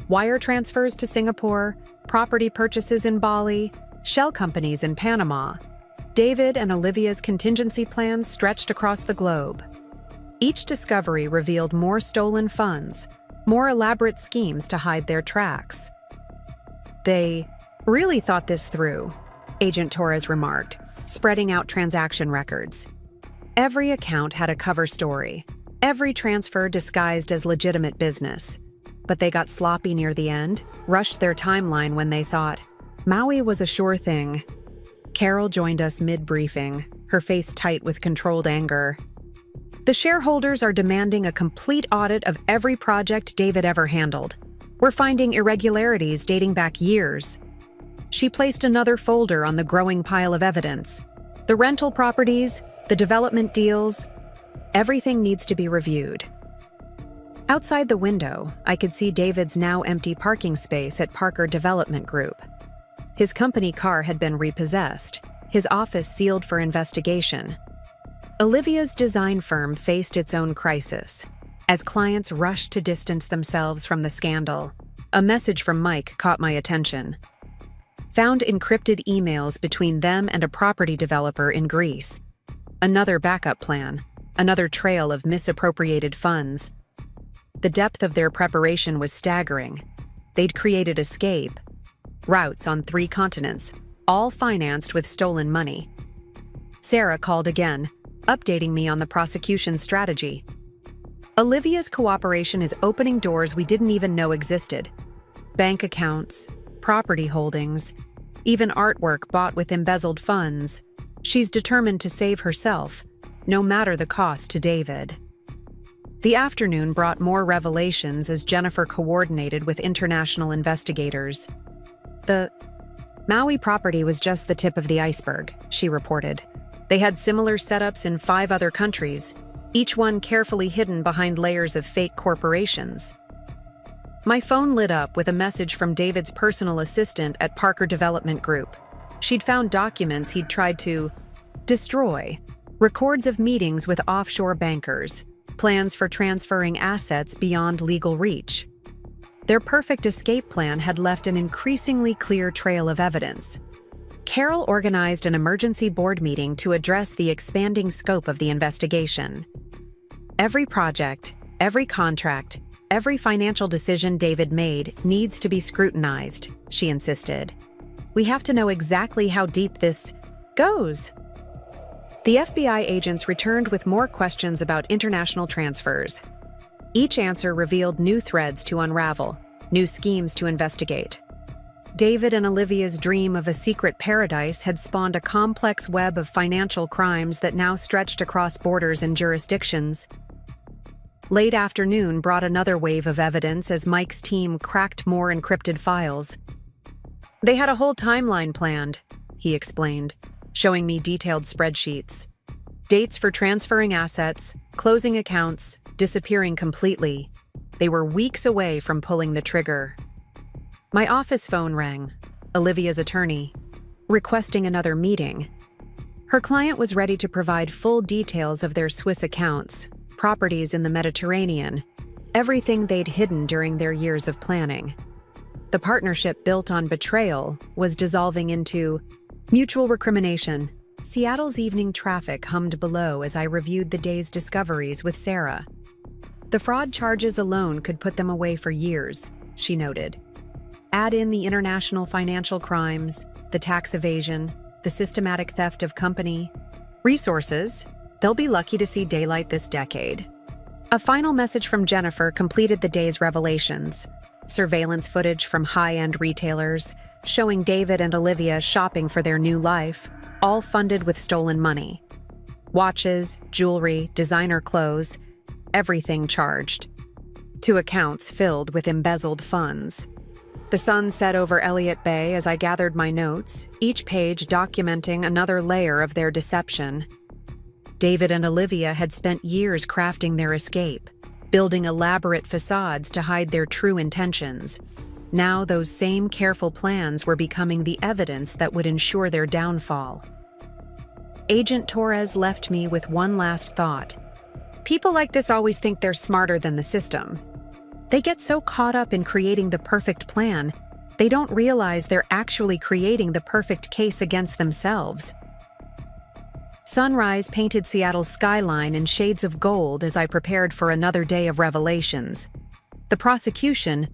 Wire transfers to Singapore, property purchases in Bali, shell companies in Panama. David and Olivia's contingency plans stretched across the globe. Each discovery revealed more stolen funds, more elaborate schemes to hide their tracks. "They really thought this through," Agent Torres remarked, spreading out transaction records. Every account had a cover story, every transfer disguised as legitimate business. But they got sloppy near the end, rushed their timeline when they thought Maui was a sure thing. Carol joined us mid-briefing, her face tight with controlled anger. The shareholders are demanding a complete audit of every project David ever handled. We're finding irregularities dating back years. She placed another folder on the growing pile of evidence. The rental properties, the development deals, everything needs to be reviewed. Outside the window, I could see David's now empty parking space at Parker Development Group. His company car had been repossessed, his office sealed for investigation. Olivia's design firm faced its own crisis. As clients rushed to distance themselves from the scandal, a message from Mike caught my attention. Found encrypted emails between them and a property developer in Greece. Another backup plan, another trail of misappropriated funds. The depth of their preparation was staggering. They'd created escape routes on 3 continents, all financed with stolen money. Sarah called again, updating me on the prosecution's strategy. Olivia's cooperation is opening doors we didn't even know existed. Bank accounts, property holdings, even artwork bought with embezzled funds. She's determined to save herself, no matter the cost to David. The afternoon brought more revelations as Jennifer coordinated with international investigators. The Maui property was just the tip of the iceberg, she reported. They had similar setups in 5 other countries, each one carefully hidden behind layers of fake corporations. My phone lit up with a message from David's personal assistant at Parker Development Group. She'd found documents he'd tried to destroy, records of meetings with offshore bankers, plans for transferring assets beyond legal reach. Their perfect escape plan had left an increasingly clear trail of evidence. Carol organized an emergency board meeting to address the expanding scope of the investigation. Every project, every contract, every financial decision David made needs to be scrutinized, she insisted. We have to know exactly how deep this goes. The FBI agents returned with more questions about international transfers. Each answer revealed new threads to unravel, new schemes to investigate. David and Olivia's dream of a secret paradise had spawned a complex web of financial crimes that now stretched across borders and jurisdictions. Late afternoon brought another wave of evidence as Mike's team cracked more encrypted files. They had a whole timeline planned, he explained, showing me detailed spreadsheets. Dates for transferring assets, closing accounts, disappearing completely. They were weeks away from pulling the trigger. My office phone rang, Olivia's attorney, requesting another meeting. Her client was ready to provide full details of their Swiss accounts, properties in the Mediterranean, everything they'd hidden during their years of planning. The partnership built on betrayal was dissolving into mutual recrimination. Seattle's evening traffic hummed below as I reviewed the day's discoveries with Sarah. The fraud charges alone could put them away for years, she noted. Add in the international financial crimes, the tax evasion, the systematic theft of company resources, they'll be lucky to see daylight this decade. A final message from Jennifer completed the day's revelations. Surveillance footage from high-end retailers, showing David and Olivia shopping for their new life, all funded with stolen money. Watches, jewelry, designer clothes, everything charged. 2 accounts filled with embezzled funds. The sun set over Elliott Bay as I gathered my notes, each page documenting another layer of their deception. David and Olivia had spent years crafting their escape, building elaborate facades to hide their true intentions. Now those same careful plans were becoming the evidence that would ensure their downfall. Agent Torres left me with one last thought. People like this always think they're smarter than the system. They get so caught up in creating the perfect plan, they don't realize they're actually creating the perfect case against themselves. Sunrise painted Seattle's skyline in shades of gold as I prepared for another day of revelations. The prosecution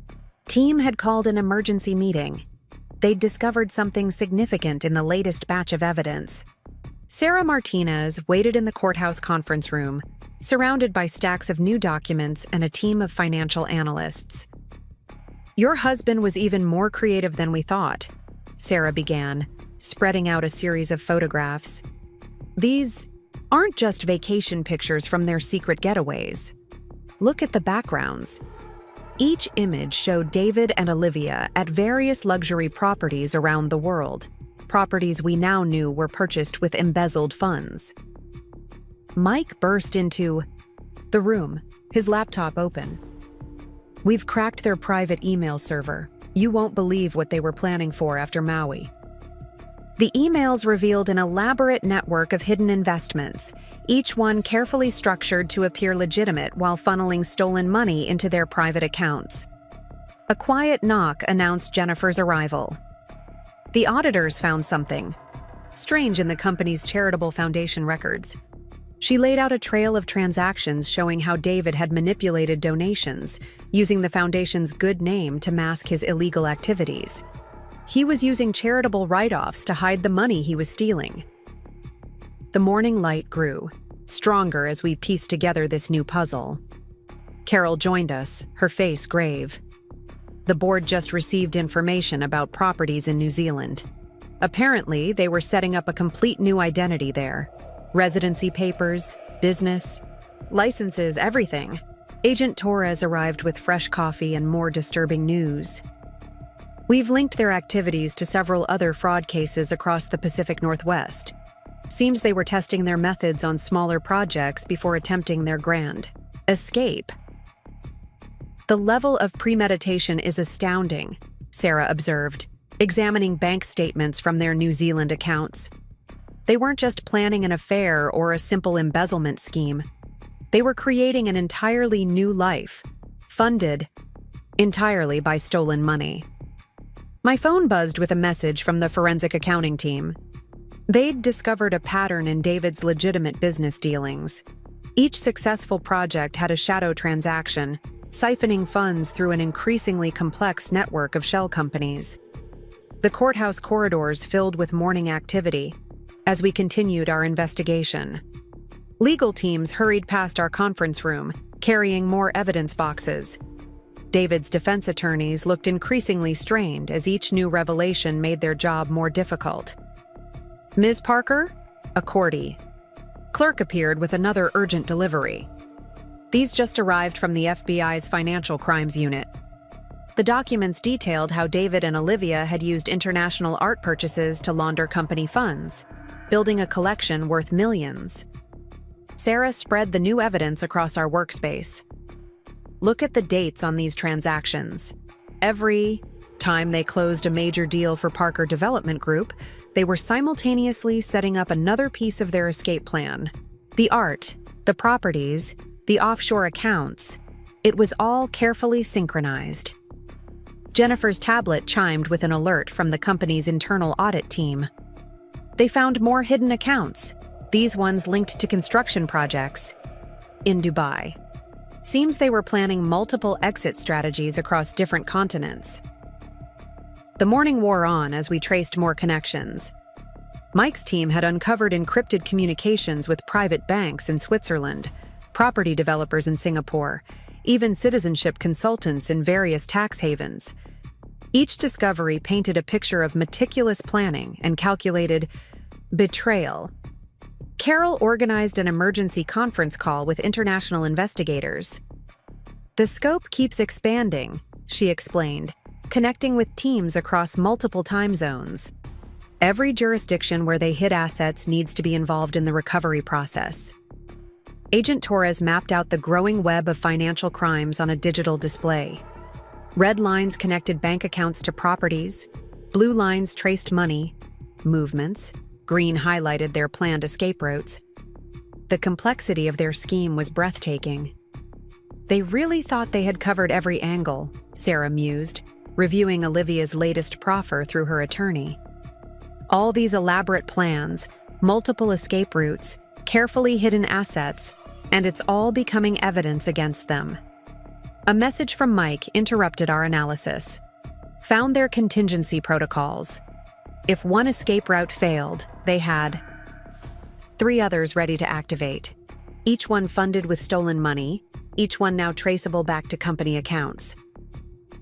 team had called an emergency meeting. They'd discovered something significant in the latest batch of evidence. Sarah Martinez waited in the courthouse conference room, surrounded by stacks of new documents and a team of financial analysts. "Your husband was even more creative than we thought," Sarah began, spreading out a series of photographs. "These aren't just vacation pictures from their secret getaways. Look at the backgrounds." Each image showed David and Olivia at various luxury properties around the world, properties we now knew were purchased with embezzled funds. Mike burst into the room, his laptop open. "We've cracked their private email server. You won't believe what they were planning for after Maui." The emails revealed an elaborate network of hidden investments, each one carefully structured to appear legitimate while funneling stolen money into their private accounts. A quiet knock announced Jennifer's arrival. The auditors found something strange in the company's charitable foundation records. She laid out a trail of transactions showing how David had manipulated donations, using the foundation's good name to mask his illegal activities. He was using charitable write-offs to hide the money he was stealing. The morning light grew, stronger as we pieced together this new puzzle. Carol joined us, her face grave. The board just received information about properties in New Zealand. Apparently, they were setting up a complete new identity there. Residency papers, business, licenses, everything. Agent Torres arrived with fresh coffee and more disturbing news. "We've linked their activities to several other fraud cases across the Pacific Northwest. Seems they were testing their methods on smaller projects before attempting their grand escape." "The level of premeditation is astounding," Sarah observed, examining bank statements from their New Zealand accounts. They weren't just planning an affair or a simple embezzlement scheme. They were creating an entirely new life, funded entirely by stolen money. My phone buzzed with a message from the forensic accounting team. They'd discovered a pattern in David's legitimate business dealings. Each successful project had a shadow transaction, siphoning funds through an increasingly complex network of shell companies. The courthouse corridors filled with morning activity as we continued our investigation. Legal teams hurried past our conference room, carrying more evidence boxes. David's defense attorneys looked increasingly strained as each new revelation made their job more difficult. "Ms. Parker?" A courtie clerk appeared with another urgent delivery. "These just arrived from the FBI's Financial Crimes Unit." The documents detailed how David and Olivia had used international art purchases to launder company funds, building a collection worth millions. Sarah spread the new evidence across our workspace. "Look at the dates on these transactions. Every time they closed a major deal for Parker Development Group, they were simultaneously setting up another piece of their escape plan. The art, the properties, the offshore accounts, it was all carefully synchronized." Jennifer's tablet chimed with an alert from the company's internal audit team. They found more hidden accounts, these ones linked to construction projects in Dubai. Seems they were planning multiple exit strategies across different continents. The morning wore on as we traced more connections. Mike's team had uncovered encrypted communications with private banks in Switzerland, property developers in Singapore, even citizenship consultants in various tax havens. Each discovery painted a picture of meticulous planning and calculated betrayal. Carol organized an emergency conference call with international investigators. "The scope keeps expanding," she explained, connecting with teams across multiple time zones. Every jurisdiction where they hid assets needs to be involved in the recovery process. Agent Torres mapped out the growing web of financial crimes on a digital display. Red lines connected bank accounts to properties, blue lines traced money movements, green highlighted their planned escape routes. The complexity of their scheme was breathtaking. "They really thought they had covered every angle," Sarah mused, reviewing Olivia's latest proffer through her attorney. All these elaborate plans, multiple escape routes, carefully hidden assets, and it's all becoming evidence against them. A message from Mike interrupted our analysis. "Found their contingency protocols. If one escape route failed, they had..." 3 others ready to activate. Each one funded with stolen money, each one now traceable back to company accounts.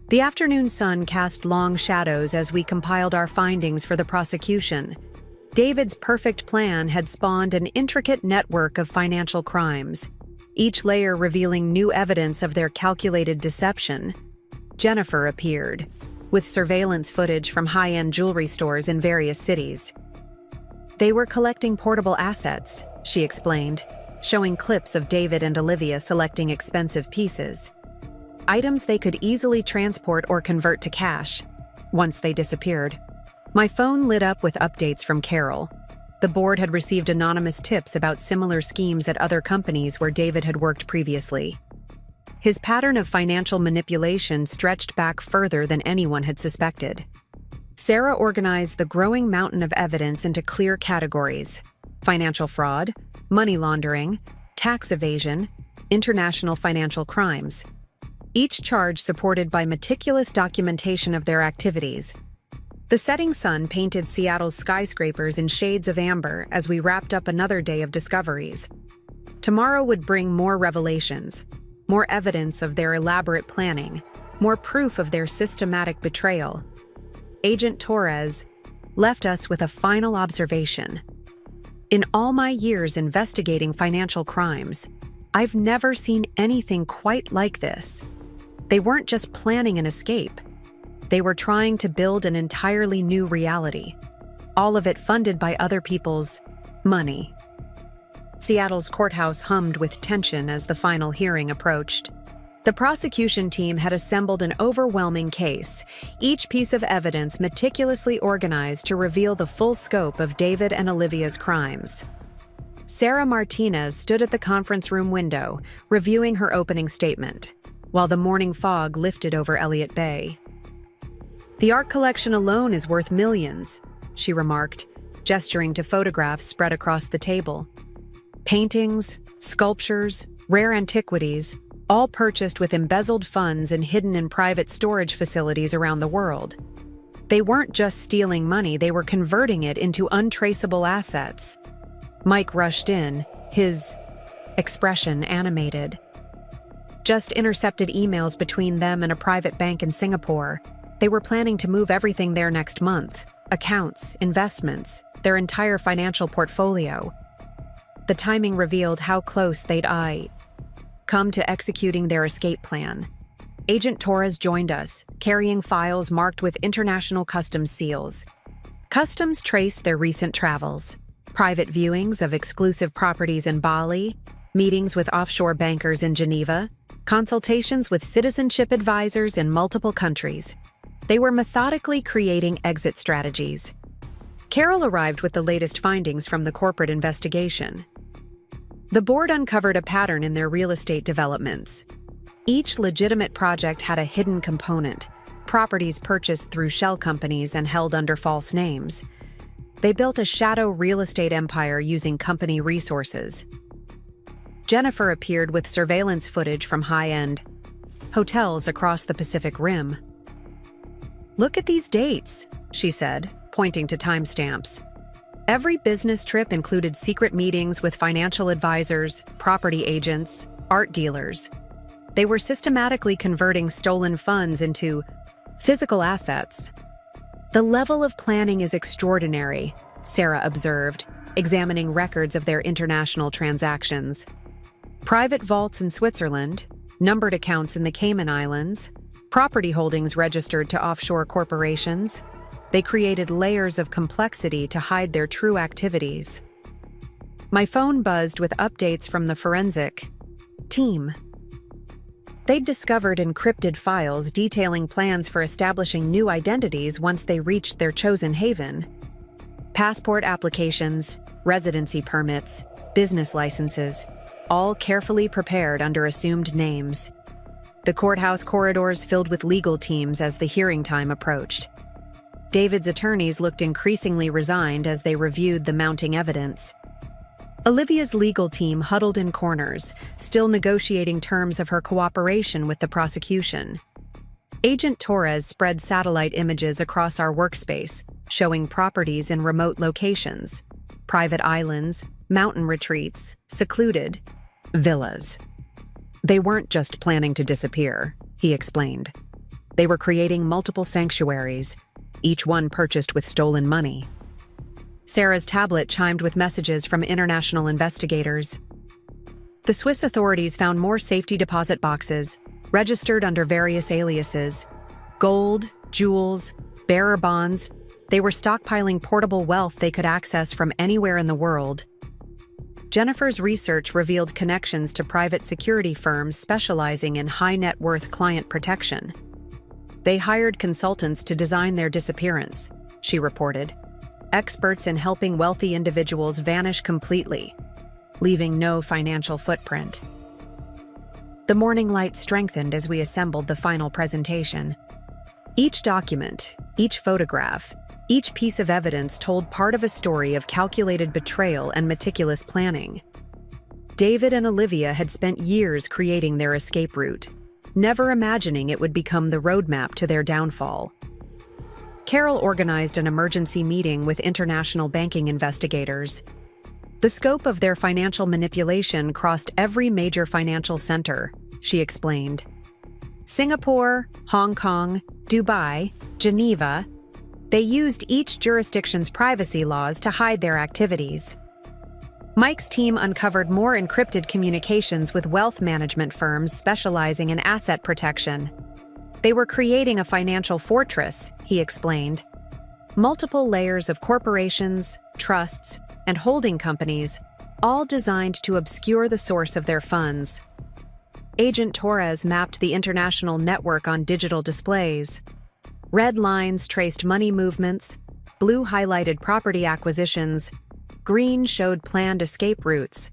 The afternoon sun cast long shadows as we compiled our findings for the prosecution. David's perfect plan had spawned an intricate network of financial crimes, each layer revealing new evidence of their calculated deception. Jennifer appeared, with surveillance footage from high-end jewelry stores in various cities. They were collecting portable assets, she explained, showing clips of David and Olivia selecting expensive pieces. Items they could easily transport or convert to cash, once they disappeared. My phone lit up with updates from Carol. The board had received anonymous tips about similar schemes at other companies where David had worked previously. His pattern of financial manipulation stretched back further than anyone had suspected. Sarah organized the growing mountain of evidence into clear categories: financial fraud, money laundering, tax evasion, international financial crimes. Each charge supported by meticulous documentation of their activities. The setting sun painted Seattle's skyscrapers in shades of amber as we wrapped up another day of discoveries. Tomorrow would bring more revelations, more evidence of their elaborate planning, more proof of their systematic betrayal. Agent Torres left us with a final observation. In all my years investigating financial crimes, I've never seen anything quite like this. They weren't just planning an escape. They were trying to build an entirely new reality, all of it funded by other people's money. Seattle's courthouse hummed with tension as the final hearing approached. The prosecution team had assembled an overwhelming case, each piece of evidence meticulously organized to reveal the full scope of David and Olivia's crimes. Sarah Martinez stood at the conference room window, reviewing her opening statement, while the morning fog lifted over Elliott Bay. "The art collection alone is worth millions," she remarked, gesturing to photographs spread across the table. Paintings, sculptures, rare antiquities, all purchased with embezzled funds and hidden in private storage facilities around the world. They weren't just stealing money, they were converting it into untraceable assets. Mike rushed in, his expression animated. Just intercepted emails between them and a private bank in Singapore. They were planning to move everything there next month: accounts, investments, their entire financial portfolio. The timing revealed how close they'd come to executing their escape plan. Agent Torres joined us, carrying files marked with international customs seals. Customs traced their recent travels: private viewings of exclusive properties in Bali, meetings with offshore bankers in Geneva, consultations with citizenship advisors in multiple countries. They were methodically creating exit strategies. Carol arrived with the latest findings from the corporate investigation. The board uncovered a pattern in their real estate developments. Each legitimate project had a hidden component: properties purchased through shell companies and held under false names. They built a shadow real estate empire using company resources. Jennifer appeared with surveillance footage from high-end hotels across the Pacific Rim. "Look at these dates," she said, pointing to timestamps. Every business trip included secret meetings with financial advisors, property agents, art dealers. They were systematically converting stolen funds into physical assets. "The level of planning is extraordinary," Sarah observed, examining records of their international transactions. Private vaults in Switzerland, numbered accounts in the Cayman Islands, property holdings registered to offshore corporations. They created layers of complexity to hide their true activities. My phone buzzed with updates from the forensic team. They'd discovered encrypted files detailing plans for establishing new identities once they reached their chosen haven. Passport applications, residency permits, business licenses, all carefully prepared under assumed names. The courthouse corridors filled with legal teams as the hearing time approached. David's attorneys looked increasingly resigned as they reviewed the mounting evidence. Olivia's legal team huddled in corners, still negotiating terms of her cooperation with the prosecution. Agent Torres spread satellite images across our workspace, showing properties in remote locations. private islands, mountain retreats, secluded villas. They weren't just planning to disappear, he explained. They were creating multiple sanctuaries, each one purchased with stolen money. Sarah's tablet chimed with messages from international investigators. The Swiss authorities found more safety deposit boxes, registered under various aliases. Gold, jewels, bearer bonds. They were stockpiling portable wealth they could access from anywhere in the world. Jennifer's research revealed connections to private security firms specializing in high-net-worth client protection. They hired consultants to design their disappearance, she reported. Experts in helping wealthy individuals vanish completely, leaving no financial footprint. The morning light strengthened as we assembled the final presentation. Each document, each photograph, each piece of evidence told part of a story of calculated betrayal and meticulous planning. David and Olivia had spent years creating their escape route, never imagining it would become the roadmap to their downfall. Carol organized an emergency meeting with international banking investigators. The scope of their financial manipulation crossed every major financial center, she explained. Singapore, Hong Kong, Dubai, Geneva. They used each jurisdiction's privacy laws to hide their activities. Mike's team uncovered more encrypted communications with wealth management firms specializing in asset protection. They were creating a financial fortress, he explained. Multiple layers of corporations, trusts, and holding companies, all designed to obscure the source of their funds. Agent Torres mapped the international network on digital displays. Red lines traced money movements, blue highlighted property acquisitions, green showed planned escape routes.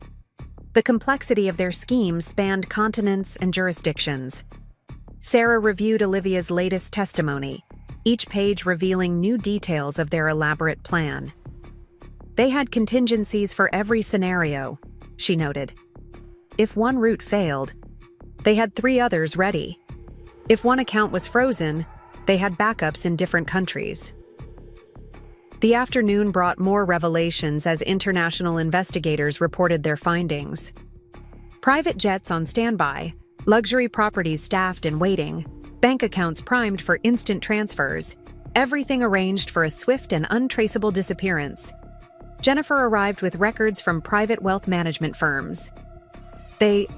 The complexity of their scheme spanned continents and jurisdictions. Sarah reviewed Olivia's latest testimony, each page revealing new details of their elaborate plan. They had contingencies for every scenario, she noted. If one route failed, they had 3 others ready. If one account was frozen, they had backups in different countries. The afternoon brought more revelations as international investigators reported their findings. Private jets on standby, luxury properties staffed and waiting, bank accounts primed for instant transfers, everything arranged for a swift and untraceable disappearance. Jennifer arrived with records from private wealth management firms. They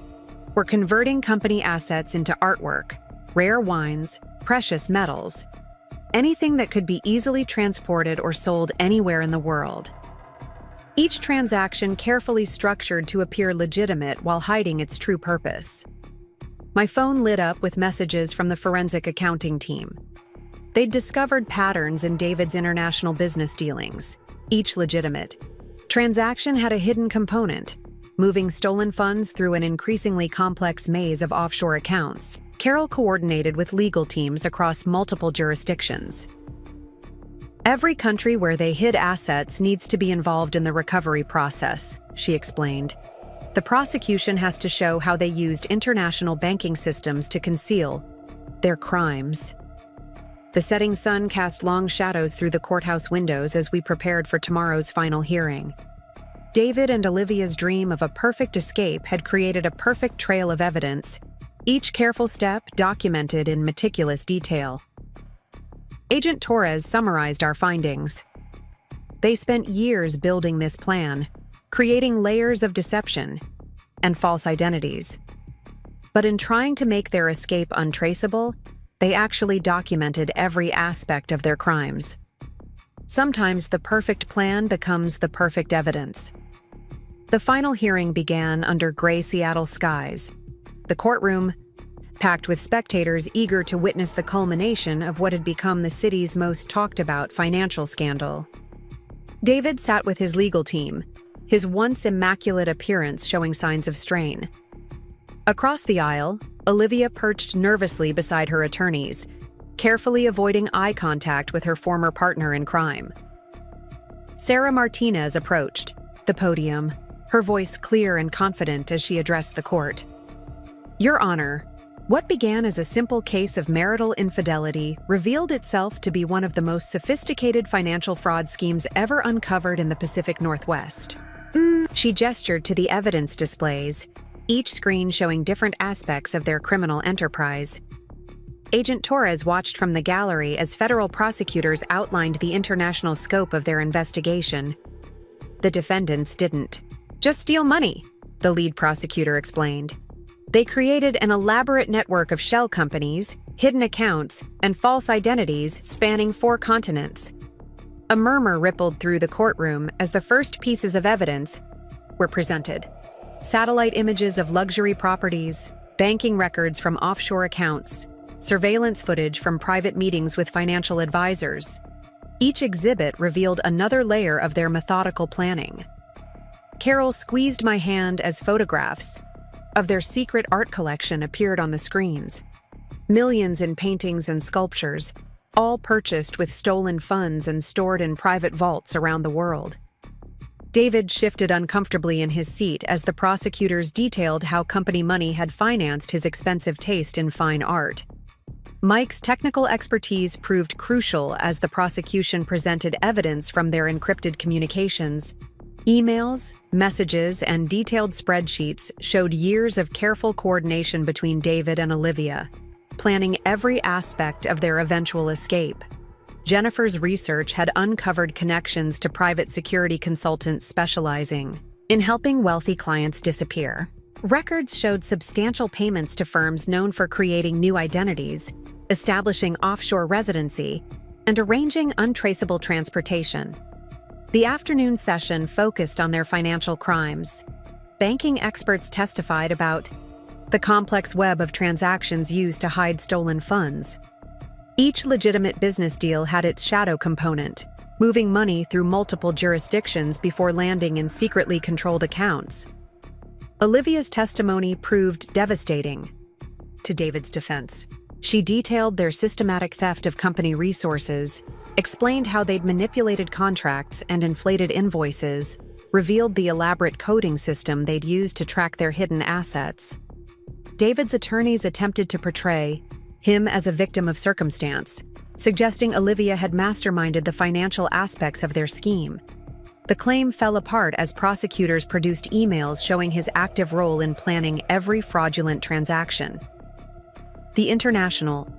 were converting company assets into artwork, rare wines, precious metals, anything that could be easily transported or sold anywhere in the world. Each transaction carefully structured to appear legitimate while hiding its true purpose. My phone lit up with messages from the forensic accounting team. They'd discovered patterns in David's international business dealings, each legitimate. Transaction had a hidden component, moving stolen funds through an increasingly complex maze of offshore accounts. Carol coordinated with legal teams across multiple jurisdictions. Every country where they hid assets needs to be involved in the recovery process, she explained. The prosecution has to show how they used international banking systems to conceal their crimes. The setting sun cast long shadows through the courthouse windows as we prepared for tomorrow's final hearing. David and Olivia's dream of a perfect escape had created a perfect trail of evidence, each careful step documented in meticulous detail. Agent Torres summarized our findings. They spent years building this plan, creating layers of deception and false identities. But in trying to make their escape untraceable, they actually documented every aspect of their crimes. Sometimes the perfect plan becomes the perfect evidence. The final hearing began under gray Seattle skies. The courtroom, packed with spectators eager to witness the culmination of what had become the city's most talked-about financial scandal. David sat with his legal team, his once immaculate appearance showing signs of strain. Across the aisle, Olivia perched nervously beside her attorneys, carefully avoiding eye contact with her former partner in crime. Sarah Martinez approached the podium, her voice clear and confident as she addressed the court. Your Honor, What began as a simple case of marital infidelity revealed itself to be one of the most sophisticated financial fraud schemes ever uncovered in the Pacific Northwest. She gestured to the evidence displays, each screen showing different aspects of their criminal enterprise. Agent Torres watched from the gallery as federal prosecutors outlined the international scope of their investigation. The defendants didn't just steal money, the lead prosecutor explained. They created an elaborate network of shell companies, hidden accounts, and false identities spanning 4 continents. A murmur rippled through the courtroom as the first pieces of evidence were presented. Satellite images of luxury properties, banking records from offshore accounts, surveillance footage from private meetings with financial advisors. Each exhibit revealed another layer of their methodical planning. Carol squeezed my hand as photographs of their secret art collection appeared on the screens. Millions in paintings and sculptures, all purchased with stolen funds and stored in private vaults around the world. David shifted uncomfortably in his seat as the prosecutors detailed how company money had financed his expensive taste in fine art. Mike's technical expertise proved crucial as the prosecution presented evidence from their encrypted communications. Emails, messages, and detailed spreadsheets showed years of careful coordination between David and Olivia, planning every aspect of their eventual escape. Jennifer's research had uncovered connections to private security consultants specializing in helping wealthy clients disappear. Records showed substantial payments to firms known for creating new identities, establishing offshore residency, and arranging untraceable transportation. The afternoon session focused on their financial crimes. Banking experts testified about the complex web of transactions used to hide stolen funds. Each legitimate business deal had its shadow component, moving money through multiple jurisdictions before landing in secretly controlled accounts. Olivia's testimony proved devastating to David's defense. She detailed their systematic theft of company resources, explained how they'd manipulated contracts and inflated invoices, revealed the elaborate coding system they'd used to track their hidden assets. David's attorneys attempted to portray him as a victim of circumstance, suggesting Olivia had masterminded the financial aspects of their scheme. The claim fell apart as prosecutors produced emails showing his active role in planning every fraudulent transaction. The international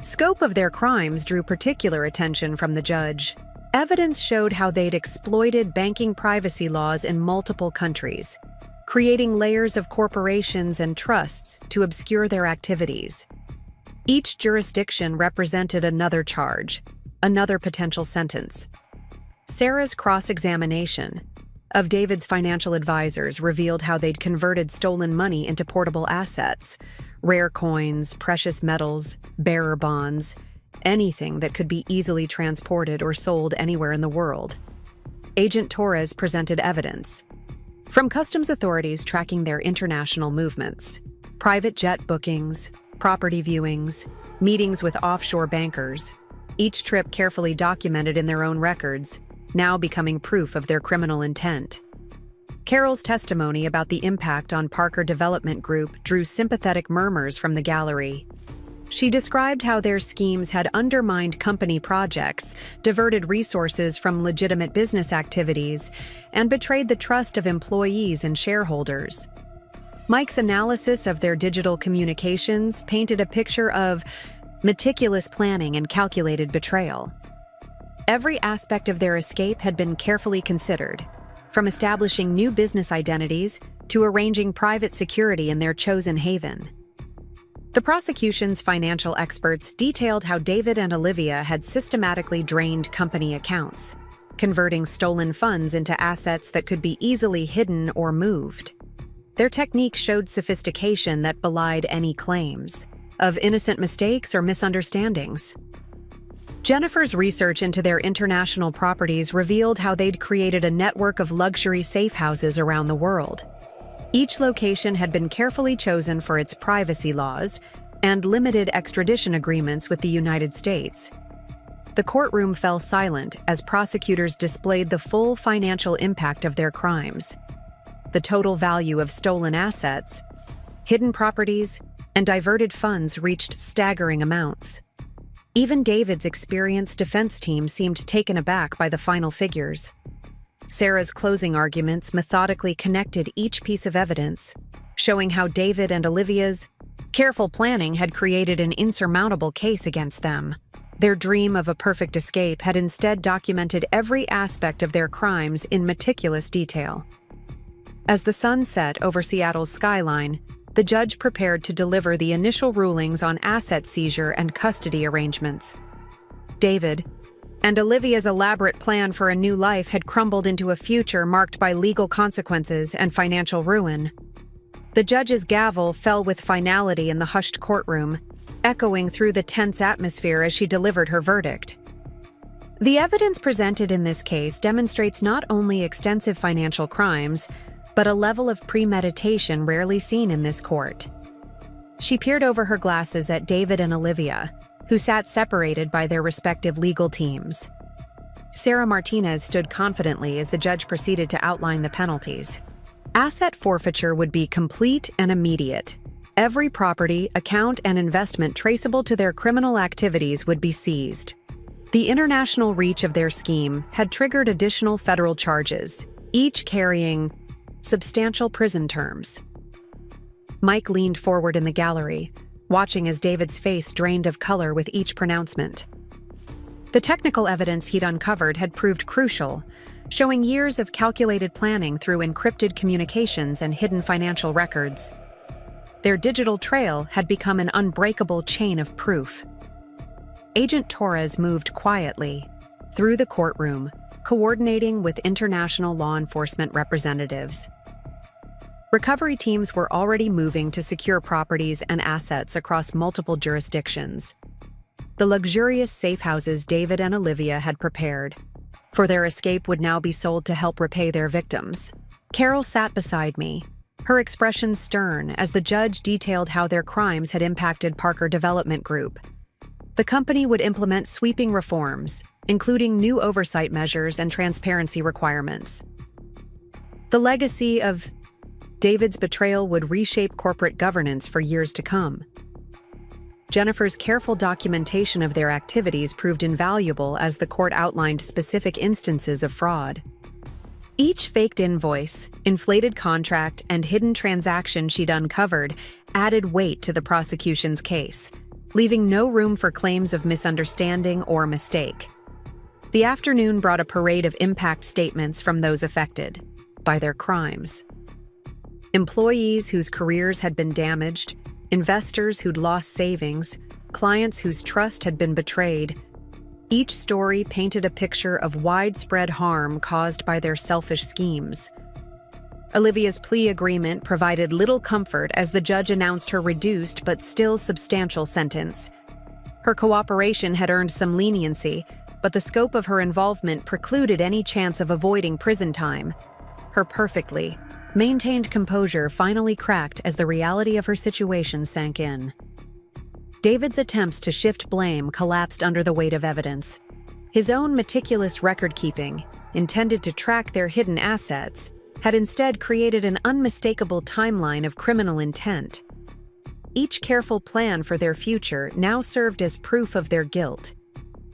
scope of their crimes drew particular attention from the judge. Evidence showed how they'd exploited banking privacy laws in multiple countries, creating layers of corporations and trusts to obscure their activities. Each jurisdiction represented another charge, another potential sentence. Sarah's cross-examination of David's financial advisors revealed how they'd converted stolen money into portable assets, rare coins, precious metals, bearer bonds, anything that could be easily transported or sold anywhere in the world. Agent Torres presented evidence from customs authorities tracking their international movements, private jet bookings, property viewings, meetings with offshore bankers, each trip carefully documented in their own records, now becoming proof of their criminal intent. Carol's testimony about the impact on Parker Development Group drew sympathetic murmurs from the gallery. She described how their schemes had undermined company projects, diverted resources from legitimate business activities, and betrayed the trust of employees and shareholders. Mike's analysis of their digital communications painted a picture of meticulous planning and calculated betrayal. Every aspect of their escape had been carefully considered, from establishing new business identities to arranging private security in their chosen haven. The prosecution's financial experts detailed how David and Olivia had systematically drained company accounts, converting stolen funds into assets that could be easily hidden or moved. Their technique showed sophistication that belied any claims of innocent mistakes or misunderstandings. Jennifer's research into their international properties revealed how they'd created a network of luxury safe houses around the world. Each location had been carefully chosen for its privacy laws and limited extradition agreements with the United States. The courtroom fell silent as prosecutors displayed the full financial impact of their crimes. The total value of stolen assets, hidden properties, and diverted funds reached staggering amounts. Even David's experienced defense team seemed taken aback by the final figures. Sarah's closing arguments methodically connected each piece of evidence, showing how David and Olivia's careful planning had created an insurmountable case against them. Their dream of a perfect escape had instead documented every aspect of their crimes in meticulous detail. As the sun set over Seattle's skyline, the judge prepared to deliver the initial rulings on asset seizure and custody arrangements. David and Olivia's elaborate plan for a new life had crumbled into a future marked by legal consequences and financial ruin. The judge's gavel fell with finality in the hushed courtroom, echoing through the tense atmosphere as she delivered her verdict. The evidence presented in this case demonstrates not only extensive financial crimes, but a level of premeditation rarely seen in this court. She peered over her glasses at David and Olivia, who sat separated by their respective legal teams. Sarah Martinez stood confidently as the judge proceeded to outline the penalties. Asset forfeiture would be complete and immediate. Every property, account, and investment traceable to their criminal activities would be seized. The international reach of their scheme had triggered additional federal charges, each carrying substantial prison terms. Mike leaned forward in the gallery, watching as David's face drained of color with each pronouncement. The technical evidence he'd uncovered had proved crucial, showing years of calculated planning through encrypted communications and hidden financial records. Their digital trail had become an unbreakable chain of proof. Agent Torres moved quietly through the courtroom, coordinating with international law enforcement representatives. Recovery teams were already moving to secure properties and assets across multiple jurisdictions. The luxurious safe houses David and Olivia had prepared for their escape would now be sold to help repay their victims. Carol sat beside me, her expression stern as the judge detailed how their crimes had impacted Parker Development Group. The company would implement sweeping reforms, including new oversight measures and transparency requirements. The legacy of David's betrayal would reshape corporate governance for years to come. Jennifer's careful documentation of their activities proved invaluable as the court outlined specific instances of fraud. Each faked invoice, inflated contract, and hidden transaction she'd uncovered added weight to the prosecution's case, leaving no room for claims of misunderstanding or mistake. The afternoon brought a parade of impact statements from those affected by their crimes. Employees whose careers had been damaged, investors who'd lost savings, clients whose trust had been betrayed. Each story painted a picture of widespread harm caused by their selfish schemes. Olivia's plea agreement provided little comfort as the judge announced her reduced but still substantial sentence. Her cooperation had earned some leniency, but the scope of her involvement precluded any chance of avoiding prison time. Her perfectly maintained composure finally cracked as the reality of her situation sank in. David's attempts to shift blame collapsed under the weight of evidence. His own meticulous record-keeping, intended to track their hidden assets, had instead created an unmistakable timeline of criminal intent. Each careful plan for their future now served as proof of their guilt.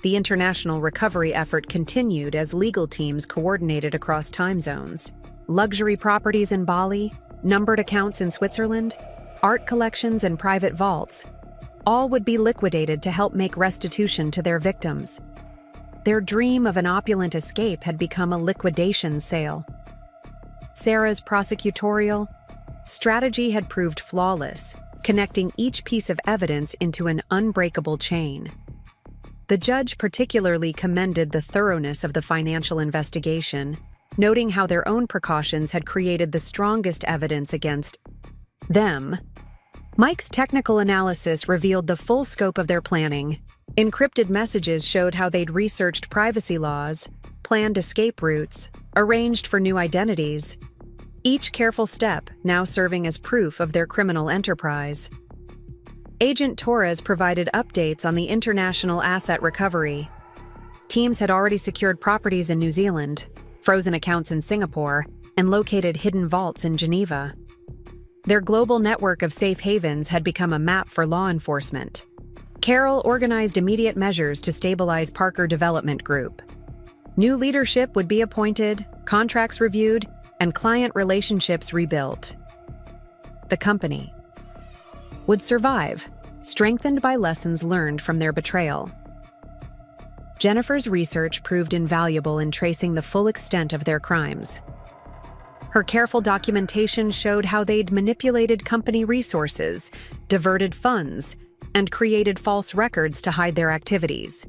The international recovery effort continued as legal teams coordinated across time zones. Luxury properties in Bali, numbered accounts in Switzerland, art collections and private vaults, all would be liquidated to help make restitution to their victims. Their dream of an opulent escape had become a liquidation sale. Sarah's prosecutorial strategy had proved flawless, connecting each piece of evidence into an unbreakable chain. The judge particularly commended the thoroughness of the financial investigation, noting how their own precautions had created the strongest evidence against them. Mike's technical analysis revealed the full scope of their planning. Encrypted messages showed how they'd researched privacy laws, planned escape routes, arranged for new identities, each careful step now serving as proof of their criminal enterprise. Agent Torres provided updates on the international asset recovery. Teams had already secured properties in New Zealand, frozen accounts in Singapore, and located hidden vaults in Geneva. Their global network of safe havens had become a map for law enforcement. Carroll organized immediate measures to stabilize Parker Development Group. New leadership would be appointed, contracts reviewed, and client relationships rebuilt. The company would survive, strengthened by lessons learned from their betrayal. Jennifer's research proved invaluable in tracing the full extent of their crimes. Her careful documentation showed how they'd manipulated company resources, diverted funds, and created false records to hide their activities.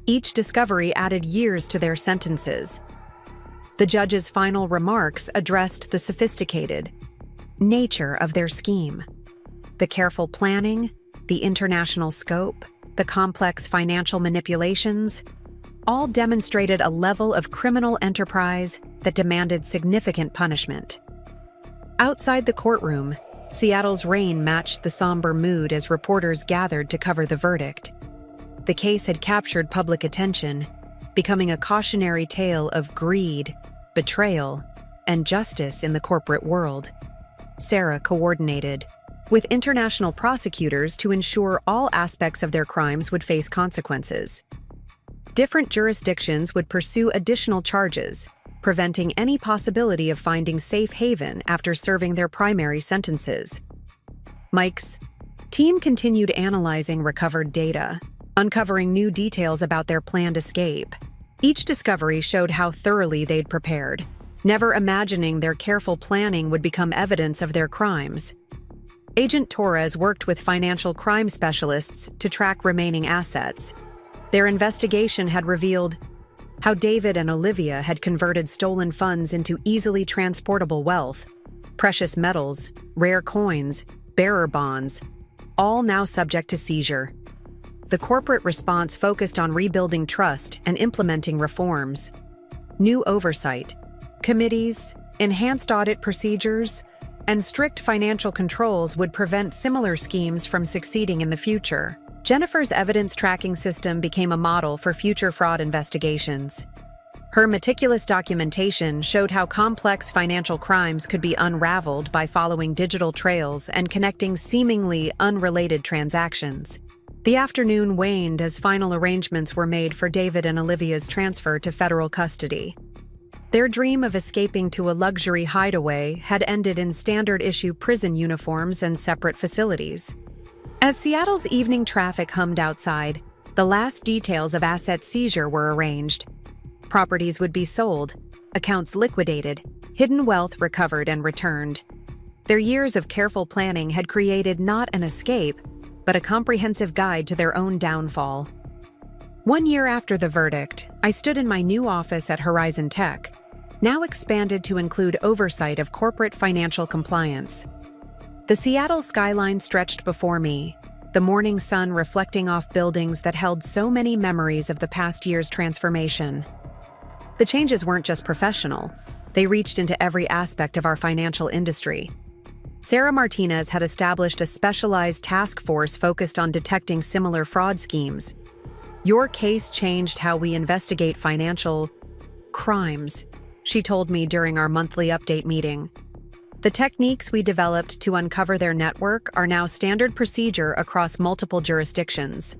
Each discovery added years to their sentences. The judge's final remarks addressed the sophisticated nature of their scheme. The careful planning, the international scope, the complex financial manipulations, all demonstrated a level of criminal enterprise that demanded significant punishment. Outside the courtroom, Seattle's rain matched the somber mood as reporters gathered to cover the verdict. The case had captured public attention, becoming a cautionary tale of greed, betrayal, and justice in the corporate world. Sarah coordinated with international prosecutors to ensure all aspects of their crimes would face consequences. Different jurisdictions would pursue additional charges, preventing any possibility of finding safe haven after serving their primary sentences. Mike's team continued analyzing recovered data, uncovering new details about their planned escape. Each discovery showed how thoroughly they'd prepared, never imagining their careful planning would become evidence of their crimes. Agent Torres worked with financial crime specialists to track remaining assets. Their investigation had revealed how David and Olivia had converted stolen funds into easily transportable wealth, precious metals, rare coins, bearer bonds, all now subject to seizure. The corporate response focused on rebuilding trust and implementing reforms. New oversight, committees, enhanced audit procedures, and strict financial controls would prevent similar schemes from succeeding in the future. Jennifer's evidence tracking system became a model for future fraud investigations. Her meticulous documentation showed how complex financial crimes could be unraveled by following digital trails and connecting seemingly unrelated transactions. The afternoon waned as final arrangements were made for David and Olivia's transfer to federal custody. Their dream of escaping to a luxury hideaway had ended in standard-issue prison uniforms and separate facilities. As Seattle's evening traffic hummed outside, the last details of asset seizure were arranged. Properties would be sold, accounts liquidated, hidden wealth recovered and returned. Their years of careful planning had created not an escape, but a comprehensive guide to their own downfall. 1 year after the verdict, I stood in my new office at Horizon Tech, now expanded to include oversight of corporate financial compliance. The Seattle skyline stretched before me, the morning sun reflecting off buildings that held so many memories of the past year's transformation. The changes weren't just professional, they reached into every aspect of our financial industry. Sarah Martinez had established a specialized task force focused on detecting similar fraud schemes. "Your case changed how we investigate financial crimes," she told me during our monthly update meeting. "The techniques we developed to uncover their network are now standard procedure across multiple jurisdictions."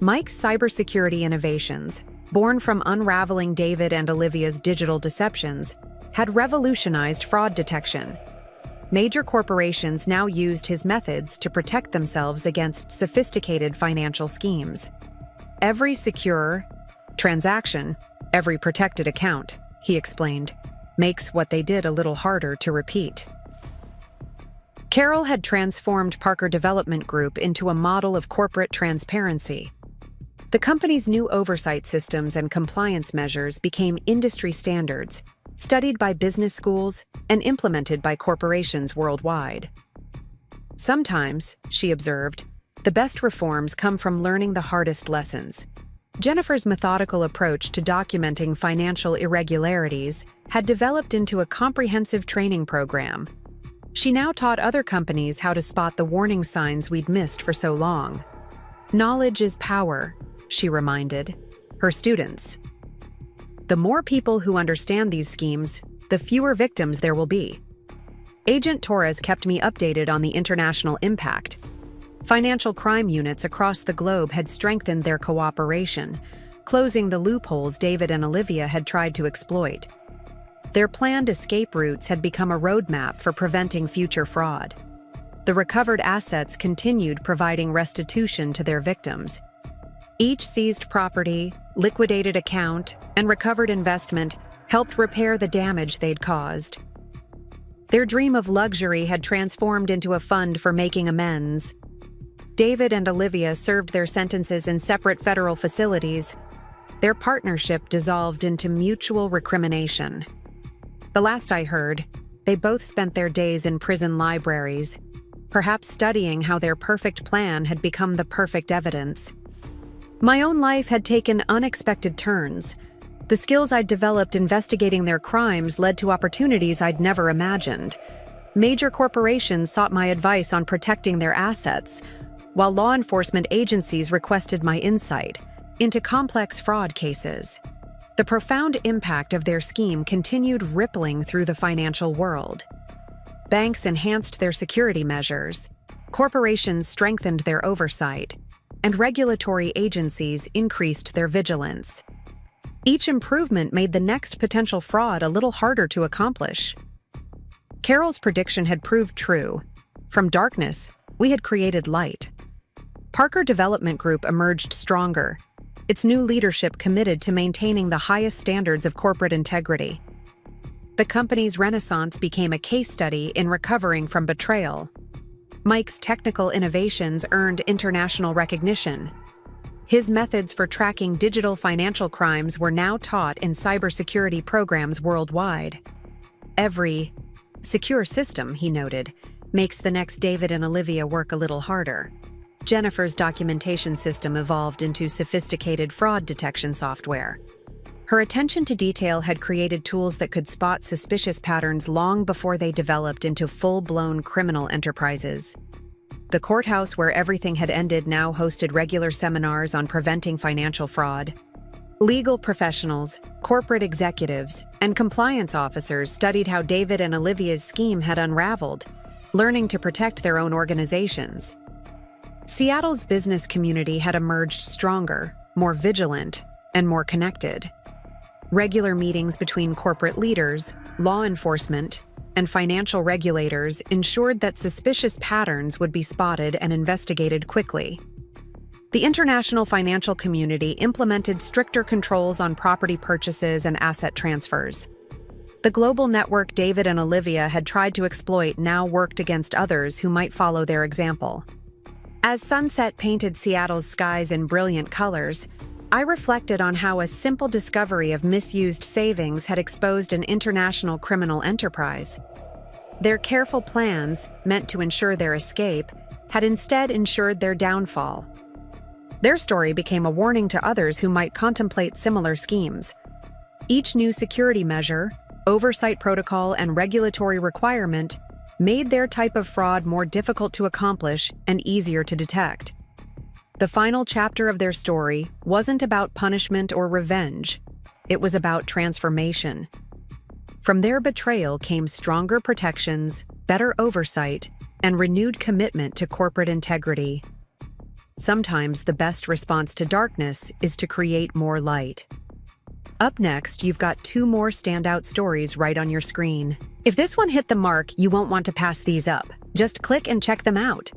Mike's cybersecurity innovations, born from unraveling David and Olivia's digital deceptions, had revolutionized fraud detection. Major corporations now used his methods to protect themselves against sophisticated financial schemes. "Every secure transaction, every protected account," he explained, "makes what they did a little harder to repeat." Carroll had transformed Parker Development Group into a model of corporate transparency. The company's new oversight systems and compliance measures became industry standards, studied by business schools and implemented by corporations worldwide. "Sometimes," she observed, "the best reforms come from learning the hardest lessons." Jennifer's methodical approach to documenting financial irregularities had developed into a comprehensive training program. She now taught other companies how to spot the warning signs we'd missed for so long. "Knowledge is power," she reminded her students. "The more people who understand these schemes, the fewer victims there will be." Agent Torres kept me updated on the international impact. Financial crime units across the globe had strengthened their cooperation, closing the loopholes David and Olivia had tried to exploit. Their planned escape routes had become a roadmap for preventing future fraud. The recovered assets continued providing restitution to their victims. Each seized property, liquidated account, and recovered investment helped repair the damage they'd caused. Their dream of luxury had transformed into a fund for making amends. David and Olivia served their sentences in separate federal facilities. Their partnership dissolved into mutual recrimination. The last I heard, they both spent their days in prison libraries, perhaps studying how their perfect plan had become the perfect evidence. My own life had taken unexpected turns. The skills I'd developed investigating their crimes led to opportunities I'd never imagined. Major corporations sought my advice on protecting their assets, while law enforcement agencies requested my insight into complex fraud cases. The profound impact of their scheme continued rippling through the financial world. Banks enhanced their security measures, corporations strengthened their oversight, and regulatory agencies increased their vigilance. Each improvement made the next potential fraud a little harder to accomplish. Carol's prediction had proved true. From darkness, we had created light. Parker Development Group emerged stronger, its new leadership committed to maintaining the highest standards of corporate integrity. The company's renaissance became a case study in recovering from betrayal. Mike's technical innovations earned international recognition. His methods for tracking digital financial crimes were now taught in cybersecurity programs worldwide. Every secure system, he noted, makes the next David and Olivia work a little harder. Jennifer's documentation system evolved into sophisticated fraud detection software. Her attention to detail had created tools that could spot suspicious patterns long before they developed into full-blown criminal enterprises. The courthouse where everything had ended now hosted regular seminars on preventing financial fraud. Legal professionals, corporate executives, and compliance officers studied how David and Olivia's scheme had unraveled, learning to protect their own organizations. Seattle's business community had emerged stronger, more vigilant, and more connected. Regular meetings between corporate leaders, law enforcement, and financial regulators ensured that suspicious patterns would be spotted and investigated quickly. The international financial community implemented stricter controls on property purchases and asset transfers. The global network David and Olivia had tried to exploit now worked against others who might follow their example. As sunset painted Seattle's skies in brilliant colors, I reflected on how a simple discovery of misused savings had exposed an international criminal enterprise. Their careful plans, meant to ensure their escape, had instead ensured their downfall. Their story became a warning to others who might contemplate similar schemes. Each new security measure, oversight protocol, and regulatory requirement made their type of fraud more difficult to accomplish and easier to detect. The final chapter of their story wasn't about punishment or revenge. It was about transformation. From their betrayal came stronger protections, better oversight, and renewed commitment to corporate integrity. Sometimes the best response to darkness is to create more light. Up next, you've got 2 more standout stories right on your screen. If this one hit the mark, you won't want to pass these up. Just click and check them out.